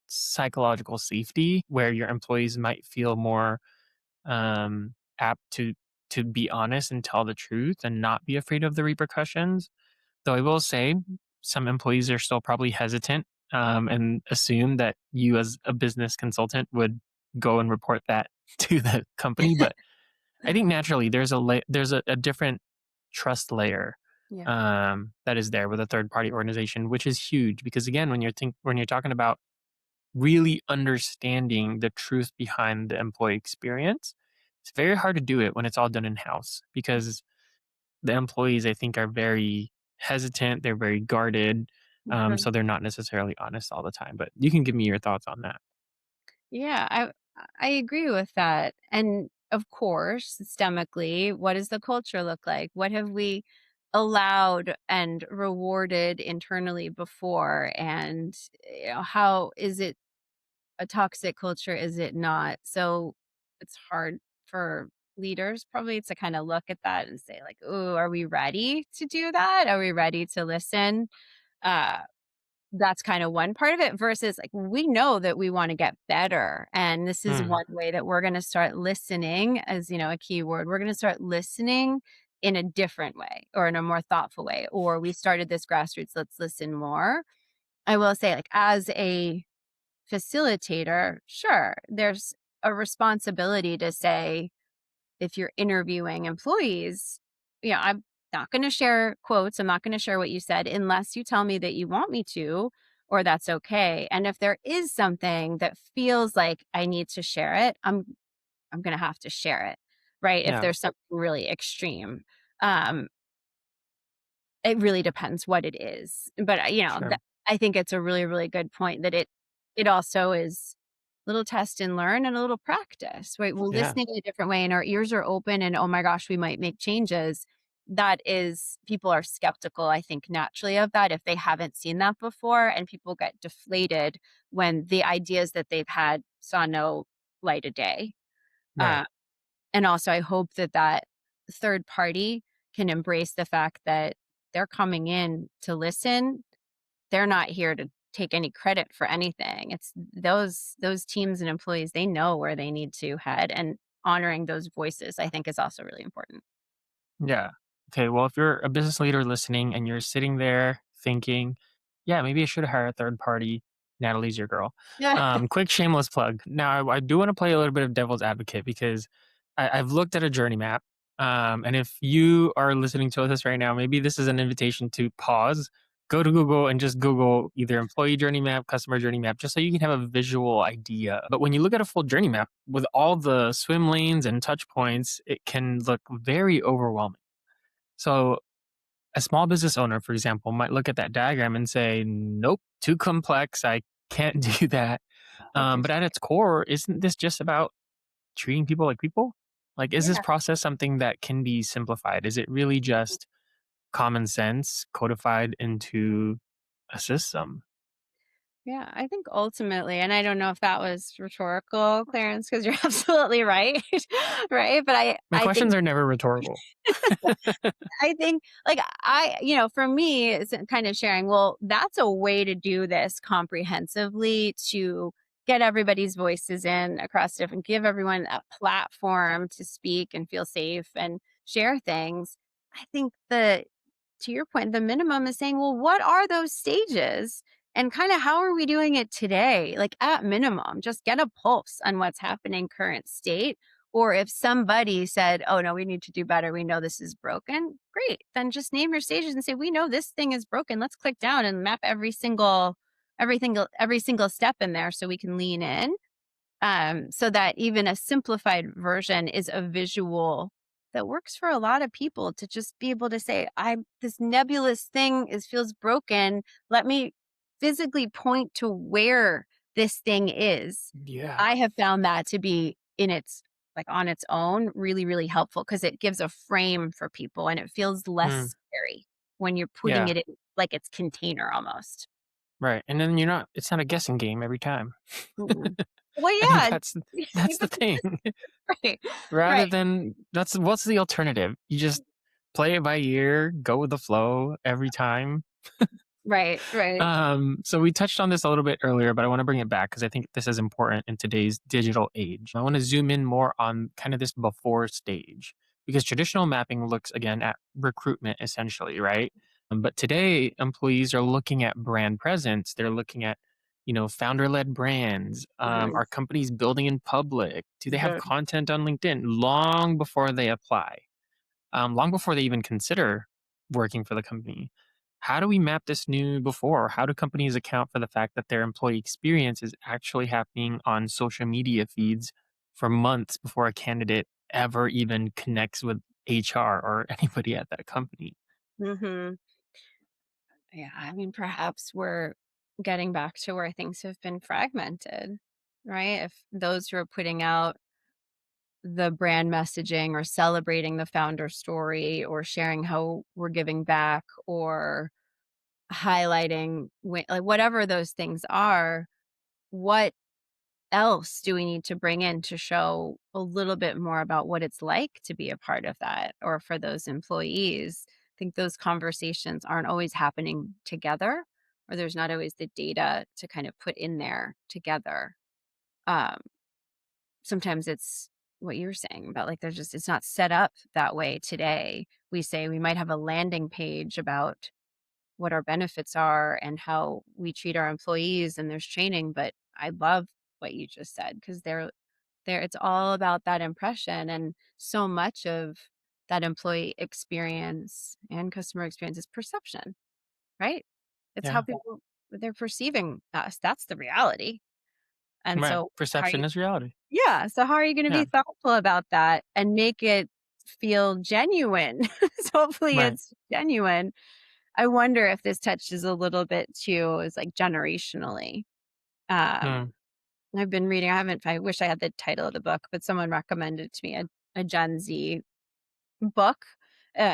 psychological safety where your employees might feel more apt to be honest and tell the truth and not be afraid of the repercussions. Though I will say some employees are still probably hesitant and assume that you as a business consultant would go and report that to the company. But I think naturally there's a different trust layer Yeah. that is there with a third party organization, which is huge because again, when you're talking about really understanding the truth behind the employee experience, it's very hard to do it when it's all done in house because the employees I think are very hesitant, they're very guarded, Mhm. so they're not necessarily honest all the time. But you can give me your thoughts on that. Yeah, I agree with that. And of course, systemically, what does the culture look like? What have we allowed and rewarded internally before? And how is it a toxic culture? Is it not? So it's hard for leaders probably to kind of look at that and say, like, "Oh, are we ready to do that? Are we ready to listen?" Uh, that's kind of one part of it versus like we know that we want to get better. And this is Mm, one way that we're going to start listening as, a key word. We're going to start listening in a different way or in a more thoughtful way. Or we started this grassroots, let's listen more. I will say, like, as a facilitator, sure, there's a responsibility to say, if you're interviewing employees, I'm not going to share quotes. I'm not going to share what you said unless you tell me that you want me to, or that's okay. And if there is something that feels like I need to share it, I'm going to have to share it, right? If yeah, there's something really extreme. Um, it really depends what it is, but, sure. I think it's a really, really good point that it also is a little test and learn and a little practice, right? We're Yeah. listening in a different way and our ears are open and, "Oh my gosh, we might make changes." That is people are skeptical, I think, naturally of that if they haven't seen that before, and people get deflated when the ideas that they've had saw no light of day. Right. Uh and also, I hope that that third party can embrace the fact that they're coming in to listen. They're not here to take any credit for anything. It's those teams and employees, they know where they need to head, and honoring those voices, I think, is also really important. Yeah. Okay. Well, if you're a business leader listening and you're sitting there thinking, yeah, maybe I should hire a third party, Natalie's your girl. Yeah. Quick shameless plug. Now, I do want to play a little bit of devil's advocate because I've looked at a journey map. And if you are listening to this right now, maybe this is an invitation to pause, go to Google and just Google either employee journey map, customer journey map, just so you can have a visual idea. But when you look at a full journey map with all the swim lanes and touch points, it can look very overwhelming. So a small business owner, for example, might look at that diagram and say, nope, too complex. I can't do that. But at its core, isn't this just about treating people like people? Like, is this Yeah. process something that can be simplified? Is it really just common sense codified into a system? Yeah, I think ultimately, and I don't know if that was rhetorical, Clarence, because you're absolutely right, right? But My questions are never rhetorical. I think, like, for me, it's kind of sharing, well, that's a way to do this comprehensively to get everybody's voices in across different, give everyone a platform to speak and feel safe and share things. I think to your point, the minimum is saying, well, what are those stages? And kind of how are we doing it today? Like at minimum, just get a pulse on what's happening current state. Or if somebody said, oh no, we need to do better, we know this is broken, great. Then just name your stages and say, we know this thing is broken. Let's click down and map every single step in there so we can lean in, so that even a simplified version is a visual that works for a lot of people to just be able to say, I this nebulous thing is feels broken. Let me physically point to where this thing is. Yeah. I have found that to be in its like on its own really, really helpful because it gives a frame for people and it feels Mm, less scary when you're putting yeah. it in like its container almost. Right. And then it's not a guessing game every time. Mm. Well, I think yeah. that's the thing. Right. Rather Right. than that's what's the alternative? You just play it by ear, go with the flow every time. Right, right. So we touched on this a little bit earlier, but I want to bring it back because I think this is important in today's digital age. I want to zoom in more on kind of this before stage because traditional mapping looks again at recruitment essentially, right? But today, employees are looking at brand presence. They're looking at, founder-led brands. Mhm. Are companies building in public? Do they have Mhm. content on LinkedIn long before they apply? Long before they even consider working for the company. How do we map this new before? How do companies account for the fact that their employee experience is actually happening on social media feeds for months before a candidate ever even connects with HR or anybody at that company? Mhm. Yeah, I mean, perhaps we're getting back to where things have been fragmented, right? If those who are putting out the brand messaging or celebrating the founder story or sharing how we're giving back or highlighting like whatever those things are, what else do we need to bring in to show a little bit more about what it's like to be a part of that or for those employees? I think those conversations aren't always happening together, or there's not always the data to kind of put in there together. Um, Sometimes it's what you were saying about like there's just it's not set up that way today. We say we might have a landing page about what our benefits are and how we treat our employees and there's training, but I love what you just said because there it's all about that impression and so much of that employee experience and customer experience is perception, right? It's how Yeah. people they're perceiving us. That's the reality. And Right. so how are you Perception is reality. yeah, so how are you going to Yeah. be thoughtful about that and make it feel genuine? So hopefully Right. it's genuine. I wonder if this touches a little bit too is like generationally. Um Mm. I've been reading, I wish I had the title of the book, but someone recommended to me a Gen Z book,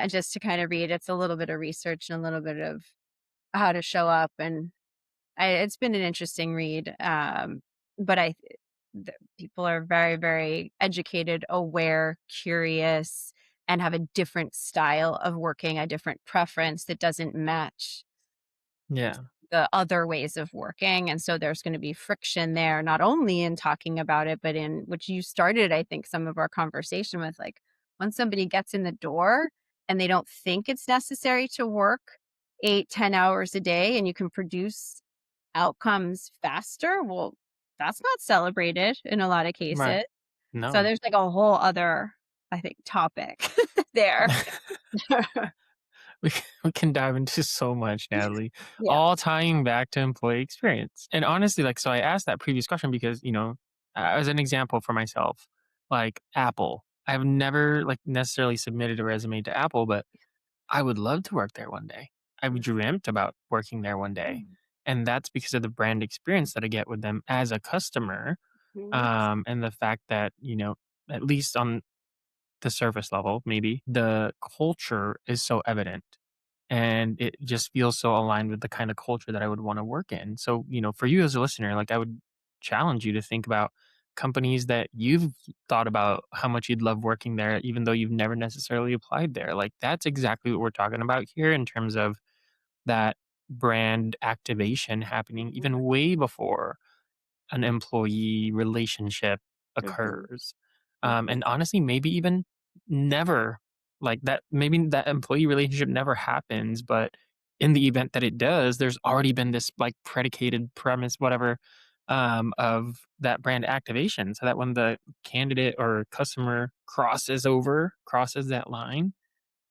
just to kind of read. It's a little bit of research and a little bit of how to show up. And it's been an interesting read. But people are very, very educated, aware, curious, and have a different style of working, a different preference that doesn't match Yeah. the other ways of working. And so there's going to be friction there, not only in talking about it, but in which you started, I think, some of our conversation with like when somebody gets in the door and they don't think it's necessary to work 8, 10 hours a day and you can produce outcomes faster. Well, that's not celebrated in a lot of Right. cases. So No. there's like a whole other, I think, topic there. We can dive into so much, Natalie, Yeah. all tying back to employee experience. And honestly, like, so I asked that previous question because, as an example for myself, like Apple, I've never like necessarily submitted a resume to Apple, but I would love to work there one day. I've dreamt about working there one day. Mhm. And that's because of the brand experience that I get with them as a customer. Yes. And the fact that, at least on the surface level, maybe the culture is so evident and it just feels so aligned with the kind of culture that I would want to work in. So, for you as a listener, like I would challenge you to think about companies that you've thought about how much you'd love working there, even though you've never necessarily applied there. Like that's exactly what we're talking about here in terms of that brand activation happening even way before an employee relationship Mhm. occurs. Mhm. And honestly, maybe even never like that, maybe that employee relationship never happens, but in the event that it does, there's already been this like predicated premise, whatever, of that brand activation. So that when the candidate or customer crosses that line,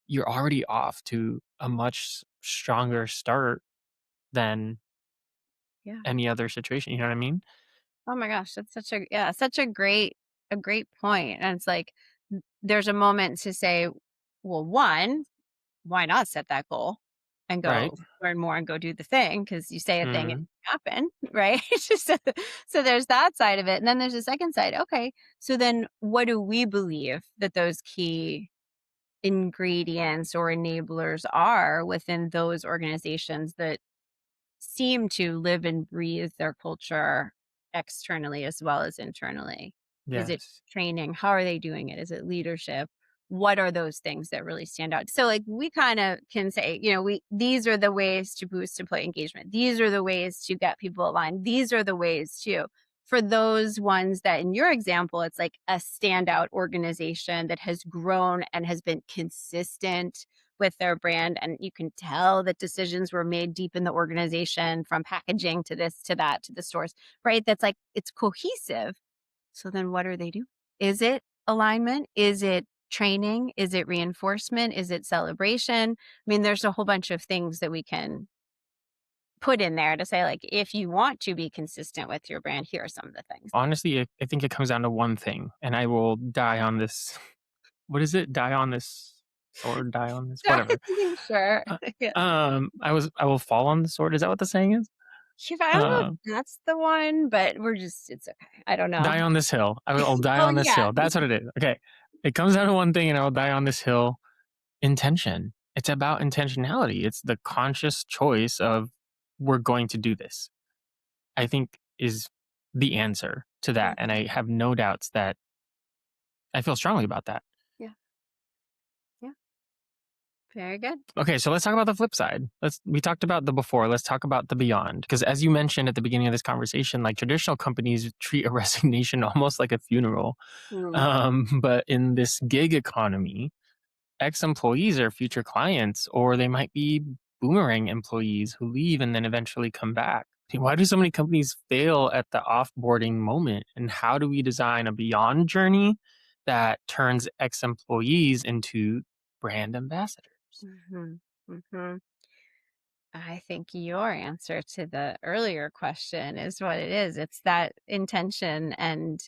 you're already off to a much stronger start than Yeah. any other situation. You know what I mean? Oh my gosh, that's such a yeah, such a great point. And it's like there's a moment to say, well, one, why not set that goal and Right. go learn more and go do the thing? Because you say a thing and it Mhm. happen, right? It's just so there's that side of it. And then there's the second side. Okay. So then what do we believe that those key ingredients or enablers are within those organizations that seem to live and breathe their culture externally as well as internally? Is it Yes. training? How are they doing it? Is it leadership? What are those things that really stand out? So like we kind of can say, we these are the ways to boost employee engagement. These are the ways to get people aligned. These are the ways to for those ones that in your example, it's like a standout organization that has grown and has been consistent with their brand, and you can tell that decisions were made deep in the organization from packaging to this to that to the stores, right? That's like it's cohesive. So then what are they doing? Is it alignment? Is it training? Is it reinforcement? Is it celebration? I mean, there's a whole bunch of things that we can put in there to say, like, if you want to be consistent with your brand, here are some of the things. Honestly, I think it comes down to one thing, and I will die on this what is it? Die on this sword, die on this whatever. Sure. Uh, Yeah. I will fall on the sword. Is that what the saying is? I don't know if Um, that's the one, but it's okay. I don't know. Die on this hill. I'll die Oh, on this yeah. hill. That's what it is. Okay. It comes down to one thing, and I will die on this hill. Intention. It's about intentionality. It's the conscious choice of we're going to do this. I think is the answer to that, and Mhm. I have no doubts that I feel strongly about that. Yeah. Yeah. Very good. Okay, so let's talk about the flip side. We talked about the before, let's talk about the beyond. Because as you mentioned at the beginning of this conversation, like traditional companies treat a resignation almost like a funeral. Mm. But in this gig economy, ex-employees are future clients, or they might be boomerang employees who leave and then eventually come back. Why do so many companies fail at the offboarding moment? And how do we design a beyond journey that turns ex-employees into brand ambassadors? Mhm. Mhm. I think your answer to the earlier question is what it is. It's that intention and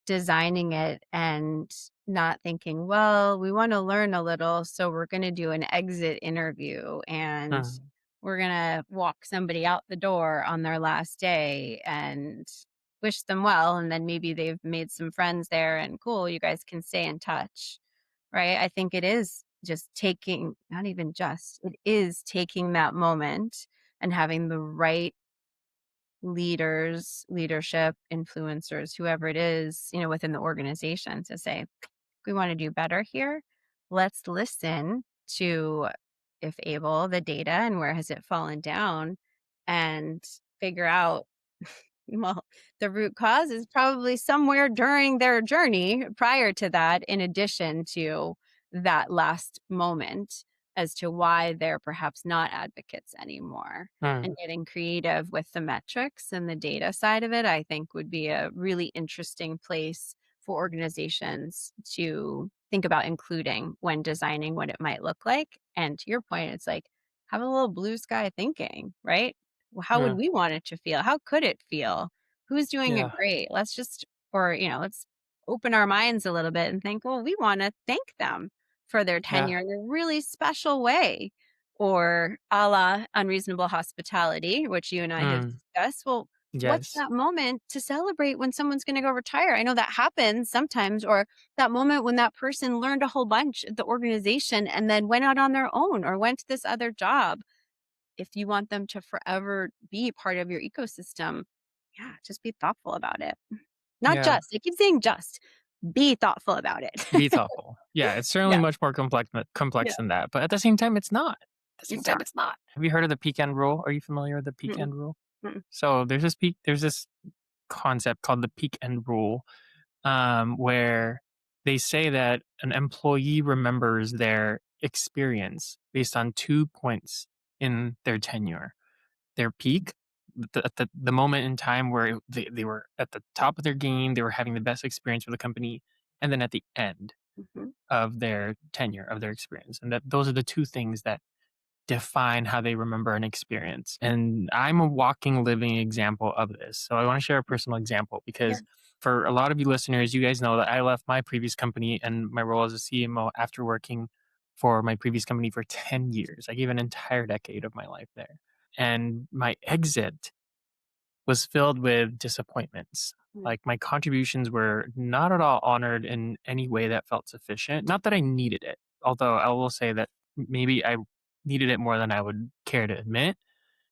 designing it and not thinking, well, we want to learn a little, so we're going to do an exit interview and Hmm. we're going to walk somebody out the door on their last day and wish them well. And then maybe they've made some friends there and cool, you guys can stay in touch. Right? I think it is just taking, not even just, it is taking that moment and having the right leadership, influencers, whoever it is, within the organization to say, we want to do better here. Let's listen to, if able, the data and where has it fallen down and figure out, well, the root cause is probably somewhere during their journey prior to that, in addition to that last moment as to why they're perhaps not advocates anymore. And Hmm. getting creative with the metrics and the data side of it, I think would be a really interesting place for organizations to think about including when designing what it might look like. And to your point, it's like have a little blue sky thinking, right? Well, how would Yeah. we want it to feel? How could it feel? Who's doing it Yeah. great? Let's just, or, let's open our minds a little bit and think, well, we want to thank them for their Yeah. tenure in a really special way. Or a la unreasonable hospitality, which you and I have Mm, discussed. Well, what's yes. that moment to celebrate when someone's going to go retire? I know that happens sometimes, or that moment when that person learned a whole bunch at the organization and then went out on their own or went to this other job. If you want them to forever be part of your ecosystem, yeah, just be thoughtful about it. Not Yeah. just, I keep saying just, be thoughtful about it. Be thoughtful. Yeah, it's certainly Yeah. much more complex Yeah. than that, but at the same time, it's not. At the same It's time, not. it's not. Have you heard of the peak end rule? Are you familiar with the peak Mm-mm, end rule? mm-mm, So there's this concept called the peak end rule, where they say that an employee remembers their experience based on 2 points in their tenure. Their peak, the moment in time where they were at the top of their game, they were having the best experience with the company, and then at the end mhm. of their tenure, of their experience. And that those are the 2 things that define how they remember an experience. And I'm a walking, living example of this. So I want to share a personal example Yeah. because for a lot of you listeners, you guys know that I left my previous company and my role as a CMO after working for my previous company for 10 years. I gave an entire decade of my life there. And my exit was filled with disappointments. Mm, Like my contributions were not at all honored in any way that felt sufficient. Not that I needed it, although I will say that maybe I needed it more than I would care to admit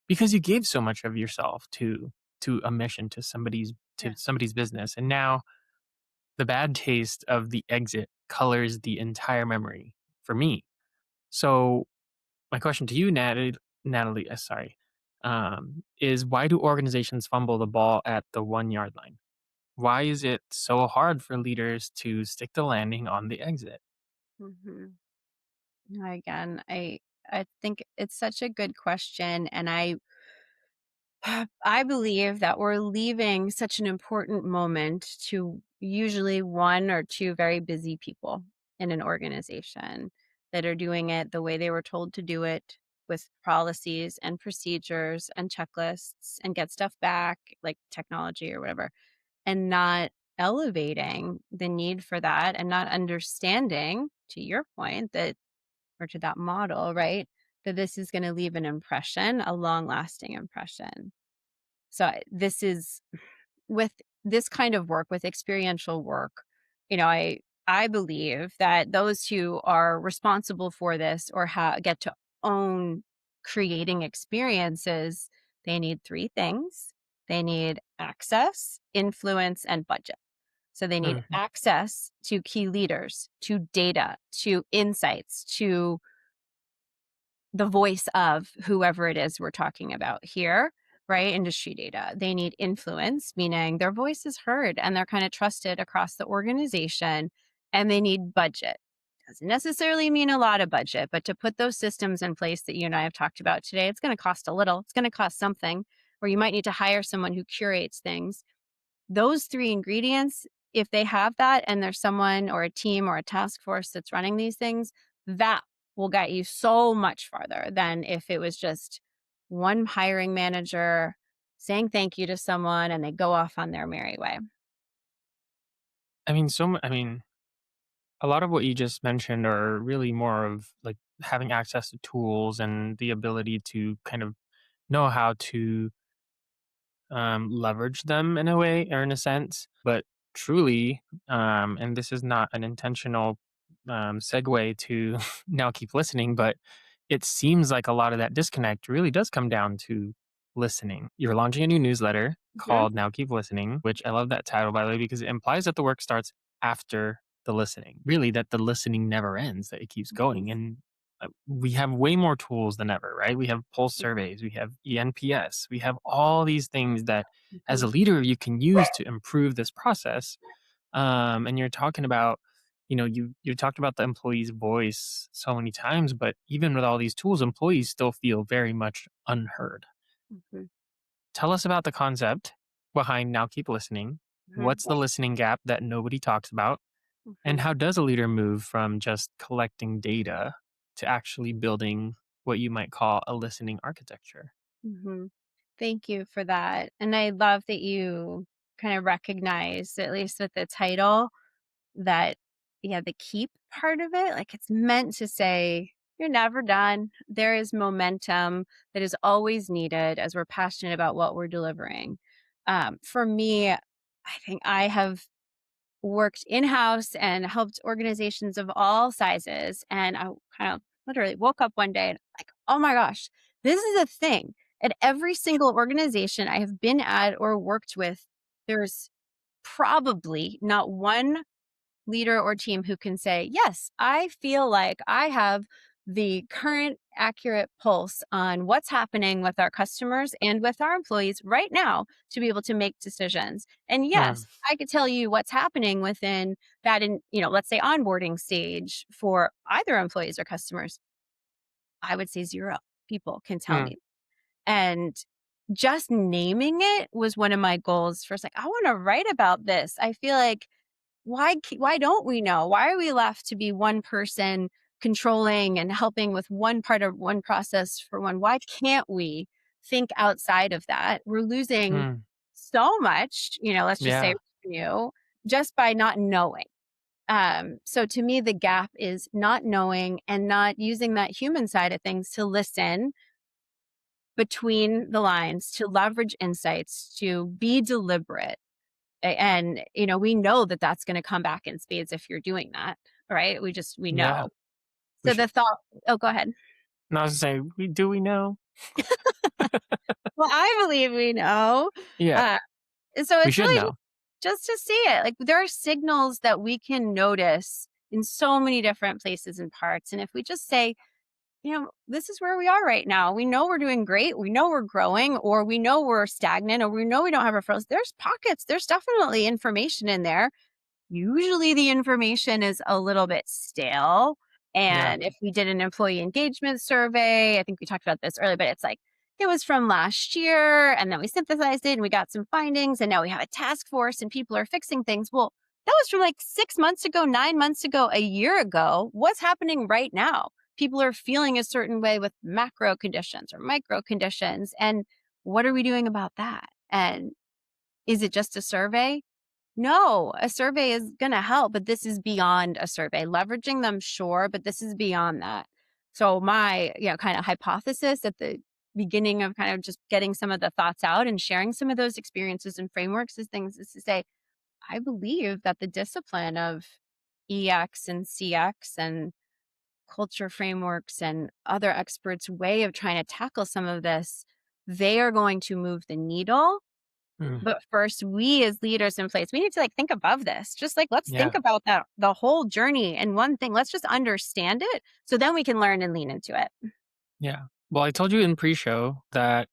because you gave so much of yourself to a mission to yeah. somebody's business. And now the bad taste of the exit colors the entire memory for me. So my question to you, Natalie, sorry, is why do organizations fumble the ball at the 1 yard line? Why is it so hard for leaders to stick the landing on the exit? Mhm. Again, I think it's such a good question, and I believe that we're leaving such an important moment to usually one or two very busy people in an organization that are doing it the way they were told to do it, with policies and procedures and checklists and get stuff back like technology or whatever, and not elevating the need for that and not understanding, to your point, that, or to that model, right? That this is going to leave an impression, a long lasting impression. So this is with this kind of work, with experiential work, I believe that those who are responsible for this or get to own creating experiences, they need three things. They need access, influence, and budget. So they need Mhm, access to key leaders, to data, to insights, to the voice of whoever it is we're talking about here, right? Industry data. They need influence, meaning their voice is heard and they're kind of trusted across the organization. And they need budget. Doesn't necessarily mean a lot of budget, but to put those systems in place that you and I have talked about today, it's going to cost a little. It's going to cost something, or you might need to hire someone who curates things. Those three ingredients, if they have that and there's someone or a team or a task force that's running these things, that will get you so much farther than if it was just one hiring manager saying thank you to someone and they go off on their merry way. I mean, a lot of what you just mentioned are really more of like having access to tools and the ability to kind of know how to leverage them in a way or in a sense. But truly, and this is not an intentional segue to now keep listening, but it seems like a lot of that disconnect really does come down to listening. You're launching a new newsletter Mhm, called Now Keep Listening, which I love that title, by the way, because it implies that the work starts after the listening. Really, that the listening never ends, that it keeps mhm, going. And we have way more tools than ever, right? We have pulse surveys, we have ENPS, we have all these things that as a mhm, leader you can use to improve this process. And you're talking about, you talked about the employee's voice so many times, but even with all these tools, employees still feel very much unheard. mhm. Tell us about the concept behind Now Keep Listening. Mhm. What's the listening gap that nobody talks about? And Mhm. how does a leader move from just collecting data to actually building what you might call a listening architecture? Mhm. Thank you for that. And I love that you kind of recognize, at least with the title, that, yeah, the keep part of it, like it's meant to say, you're never done. There is momentum that is always needed as we're passionate about what we're delivering. For me, I think I have worked in house and helped organizations of all sizes. And I kind of literally woke up one day and like, oh my gosh, this is a thing. At every single organization I have been at or worked with, there's probably not one leader or team who can say, yes, I feel like I have the current accurate pulse on what's happening with our customers and with our employees right now to be able to make decisions. And Hmm. yes, I could tell you what's happening within that let's say onboarding stage for either employees or customers. I would say zero people can tell Hmm. me. And just naming it was one of my goals. First, like, I want to write about this. I feel like why don't we know? Why are we left to be one person controlling and helping with one part of one process for one? Why can't we think outside of that? We're losing Hmm. so much, let's just say Yeah. revenue just by not knowing. So to me, the gap is not knowing and not using that human side of things to listen between the lines, to leverage insights, to be deliberate. And, we know that that's going to come back in spades if you're doing that, right? We Yeah. know. We So should. the thought, oh, go ahead. No, I was gonna say, we know? Well, I believe we know. Yeah, Uh, and so we it's should really know. just to see it. Like there are signals that we can notice in so many different places and parts. And if we just say, this is where we are right now. We know we're doing great. We know we're growing, or we know we're stagnant, or we know we don't have referrals. There's pockets. There's definitely information in there. Usually the information is a little bit stale. Yeah. And if we did an employee engagement survey, I think we talked about this earlier, but it's like it was from last year and then we synthesized it and we got some findings and now we have a task force and people are fixing things. Well, that was from like 6 months ago, 9 months ago, a year ago. What's happening right now? People are feeling a certain way with macro conditions or micro conditions. And what are we doing about that? And is it just a survey? No, a survey is going to help, but this is beyond a survey. Leveraging them, sure, but this is beyond that. So my, kind of hypothesis at the beginning of kind of just getting some of the thoughts out and sharing some of those experiences and frameworks is to say, I believe that the discipline of EX and CX and culture frameworks and other experts' way of trying to tackle some of this, they are going to move the needle. Mm. But first, we as leaders in place, we need to like think above this. Just like let's think Yeah. about that the whole journey and one thing. Let's just understand it so then we can learn and lean into it. Yeah. Well, I told you in pre-show that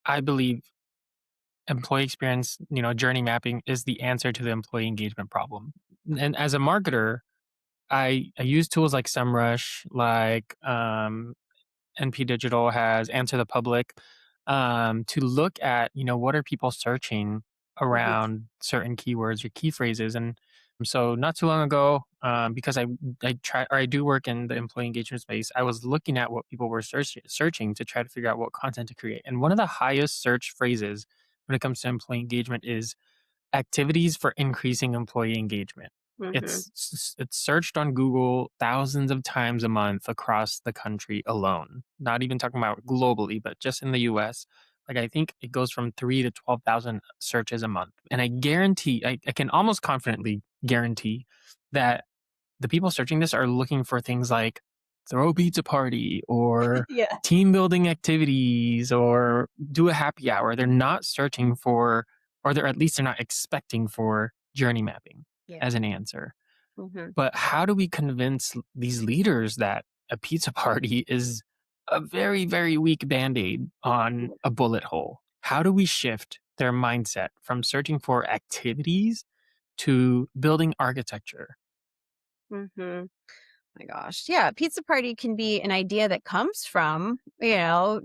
I believe employee experience, journey mapping is the answer to the employee engagement problem. And as a marketer, I use tools like SEMrush, like NP Digital has Answer the Public, to look at, what are people searching Mhm, around certain keywords or key phrases. And so not too long ago, because I do work in the employee engagement space, I was looking at what people were searching to try to figure out what content to create. And one of the highest search phrases when it comes to employee engagement is activities for increasing employee engagement. mhm, It's searched on Google thousands of times a month across the country alone. Not even talking about globally, but just in the US. Like I think it goes from 3 to 12,000 searches a month. And I can almost confidently guarantee that the people searching this are looking for things like throw a pizza party or Yeah. team building activities or do a happy hour. They're not searching for, or they're at least they're not expecting for journey mapping Yeah. as an answer. Mhm, But how do we convince these leaders that a pizza party is a very, very weak band aid on a bullet hole? How do we shift their mindset from searching for activities to building architecture? mhm. My gosh. Yeah. Pizza party can be an idea that comes from,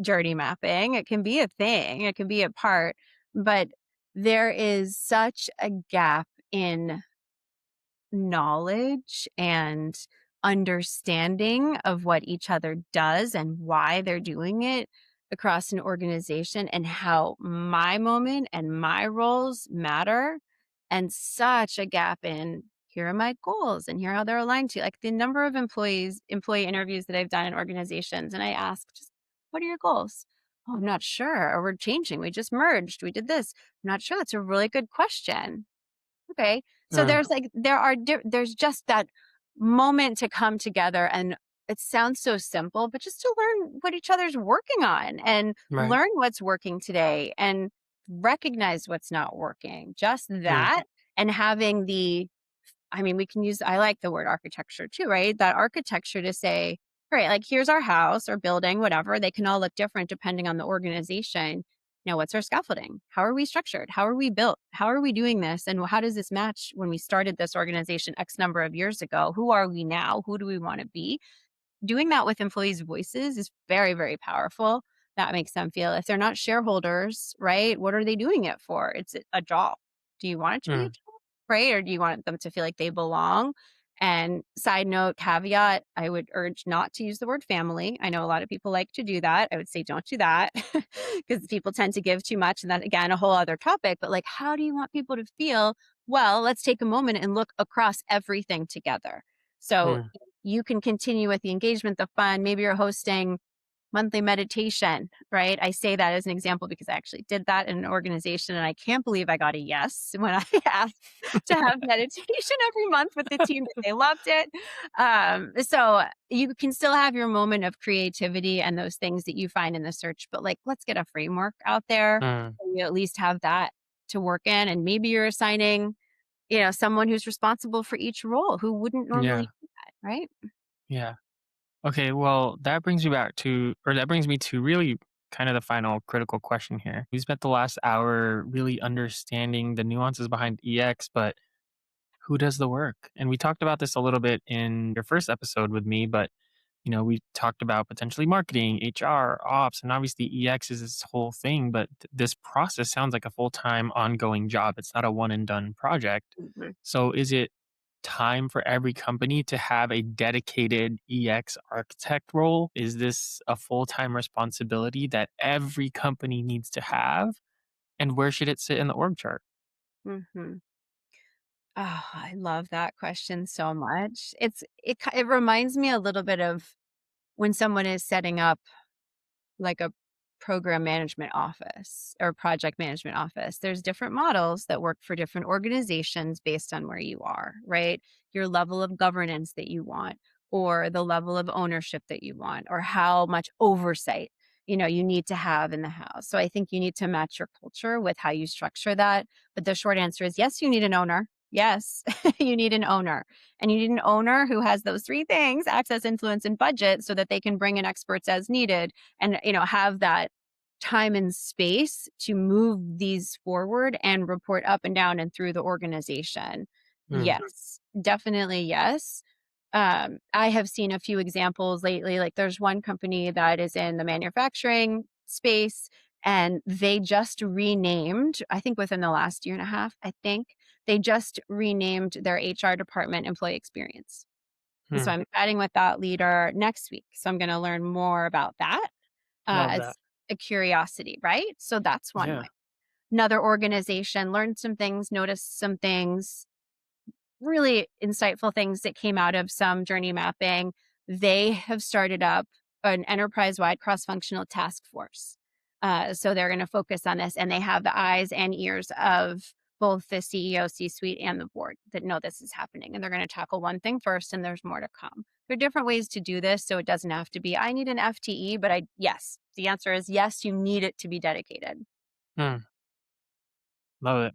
journey mapping. It can be a thing, it can be a part. But there is such a gap in knowledge and understanding of what each other does and why they're doing it across an organization and how my moment and my roles matter, and such a gap in here are my goals and here are how they're aligned to, like, the number of employee interviews that I've done in organizations, and I ask just, what are your goals? Oh, I'm not sure, or we're changing, we just merged, we did this. I'm not sure. That's a really good question. Okay. So Mm, there's like there's just that moment to come together, and it sounds so simple, but just to learn what each other's working on and right. learn what's working today and recognize what's not working. Just Mm, that, and having the, I mean, we can use, I like the word architecture too, right? That architecture to say, great, like here's our house or building, whatever. They can all look different depending on the organization. Now, what's our scaffolding? How are we structured? How are we built? How are we doing this? And how does this match when we started this organization X number of years ago? Who are we now? Who do we want to be? Doing that with employees' voices is very, very powerful. That makes them feel, if they're not shareholders, right? What are they doing it for? It's a job. Do you want it to be a mm, job, right? Or do you want them to feel like they belong? And side note, caveat, I would urge not to use the word family. I know a lot of people like to do that. I would say don't do that because people tend to give too much. And that, again, a whole other topic. But like, how do you want people to feel? Well, let's take a moment and look across everything together. So mm, you can continue with the engagement, the fun. Maybe you're hosting monthly meditation, right? I say that as an example because I actually did that in an organization and I can't believe I got a yes when I asked to have meditation every month with the team that they loved it. So you can still have your moment of creativity and those things that you find in the search, but like, let's get a framework out there. mm. And you at least have that to work in. And maybe you're assigning, someone who's responsible for each role who wouldn't normally Yeah. do that, right? Yeah. Okay, well, that brings me to really kind of the final critical question here. We spent the last hour really understanding the nuances behind EX, but who does the work? And we talked about this a little bit in your first episode with me, but we talked about potentially marketing, HR, ops, and obviously EX is this whole thing, but this process sounds like a full-time ongoing job. It's not a one and done project. Mhm. So is it time for every company to have a dedicated EX architect role? Is this a full-time responsibility that every company needs to have? And where should it sit in the org chart? Mhm. Oh, I love that question so much. It reminds me a little bit of when someone is setting up like a program management office or project management office. There's different models that work for different organizations based on where you are, right? Your level of governance that you want, or the level of ownership that you want, or how much oversight you need to have in the house. So I think you need to match your culture with how you structure that. But the short answer is yes, you need an owner. Yes, you need an owner. And you need an owner who has those three things: access, influence, and budget, so that they can bring in experts as needed and have that time and space to move these forward and report up and down and through the organization. Mm, Yes, definitely yes. I have seen a few examples lately. Like there's one company that is in the manufacturing space, and they just renamed, I think within the last year and a half, I think they just renamed their HR department employee experience. So mm, I'm chatting with that leader next week. So I'm going to learn more about that love as that. a curiosity, right? So that's one way. Yeah. Another organization learned some things, noticed some things, really insightful things that came out of some journey mapping. They have started up an enterprise wide cross functional task force. So they're going to focus on this, and they have the eyes and ears of both the CEO, C suite, and the board that know this is happening. And they're going to tackle one thing first, and there's more to come. There are different ways to do this. So it doesn't have to be, I need an FTE, but yes, the answer is yes, you need it to be dedicated. Mm, love it.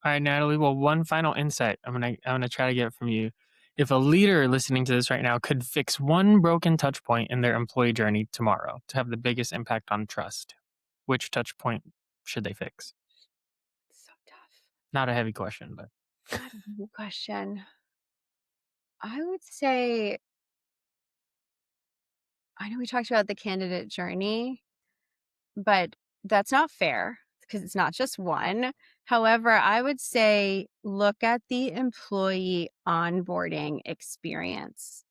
All right, Natalie. Well, one final insight I'm gonna try to get from you. If a leader listening to this right now could fix one broken touch point in their employee journey tomorrow to have the biggest impact on trust, which touch point should they fix? So tough. Not a heavy question, but Not a good question. I would say, I know we talked about the candidate journey, but that's not fair because it's not just one. However, I would say look at the employee onboarding experience.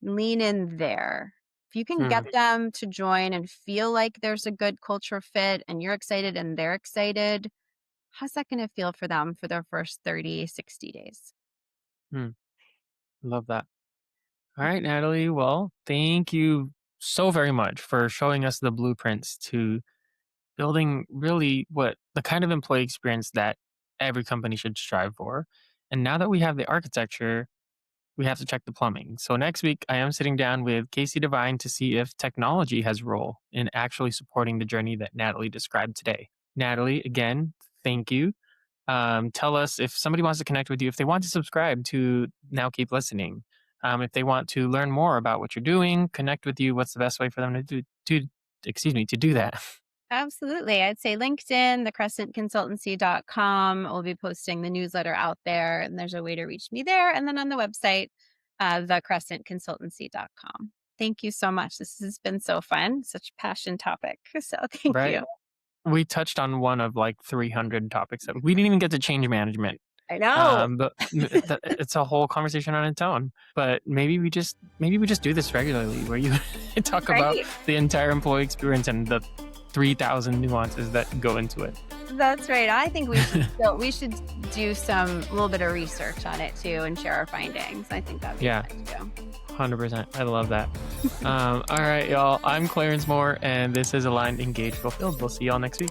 Lean in there. If you can Hmm. get them to join and feel like there's a good culture fit and you're excited and they're excited, how's that going to feel for them for their first 30, 60 days? Hmm. Love that. All right, Natalie. Well, thank you so very much for showing us the blueprints to building really what the kind of employee experience that every company should strive for. And now that we have the architecture, we have to check the plumbing. So next week, I am sitting down with Casey Devine to see if technology has a role in actually supporting the journey that Natalie described today. Natalie, again, thank you. Tell us if somebody wants to connect with you, if they want to subscribe to Now Keep Listening, if they want to learn more about what you're doing, connect with you, what's the best way for them to do that? Absolutely. I'd say LinkedIn, thecrescentconsultancy.com. We'll be posting the newsletter out there, and there's a way to reach me there. And then on the website, thecrescentconsultancy.com. Thank you so much. This has been so fun, such a passion topic. So thank Right? you. We touched on one of like 300 topics that we didn't even get to change management. I know. But it's a whole conversation on its own. But maybe we just do this regularly, where you talk about Right. the entire employee experience and the 3,000 nuances that go into it. That's right. I think we should do some little bit of research on it too and share our findings. I think that'd be Yeah, fun too. 100%. I love that. All right, y'all. I'm Clarence Moore, and this is Aligned, Engaged, Fulfilled. We'll see y'all next week.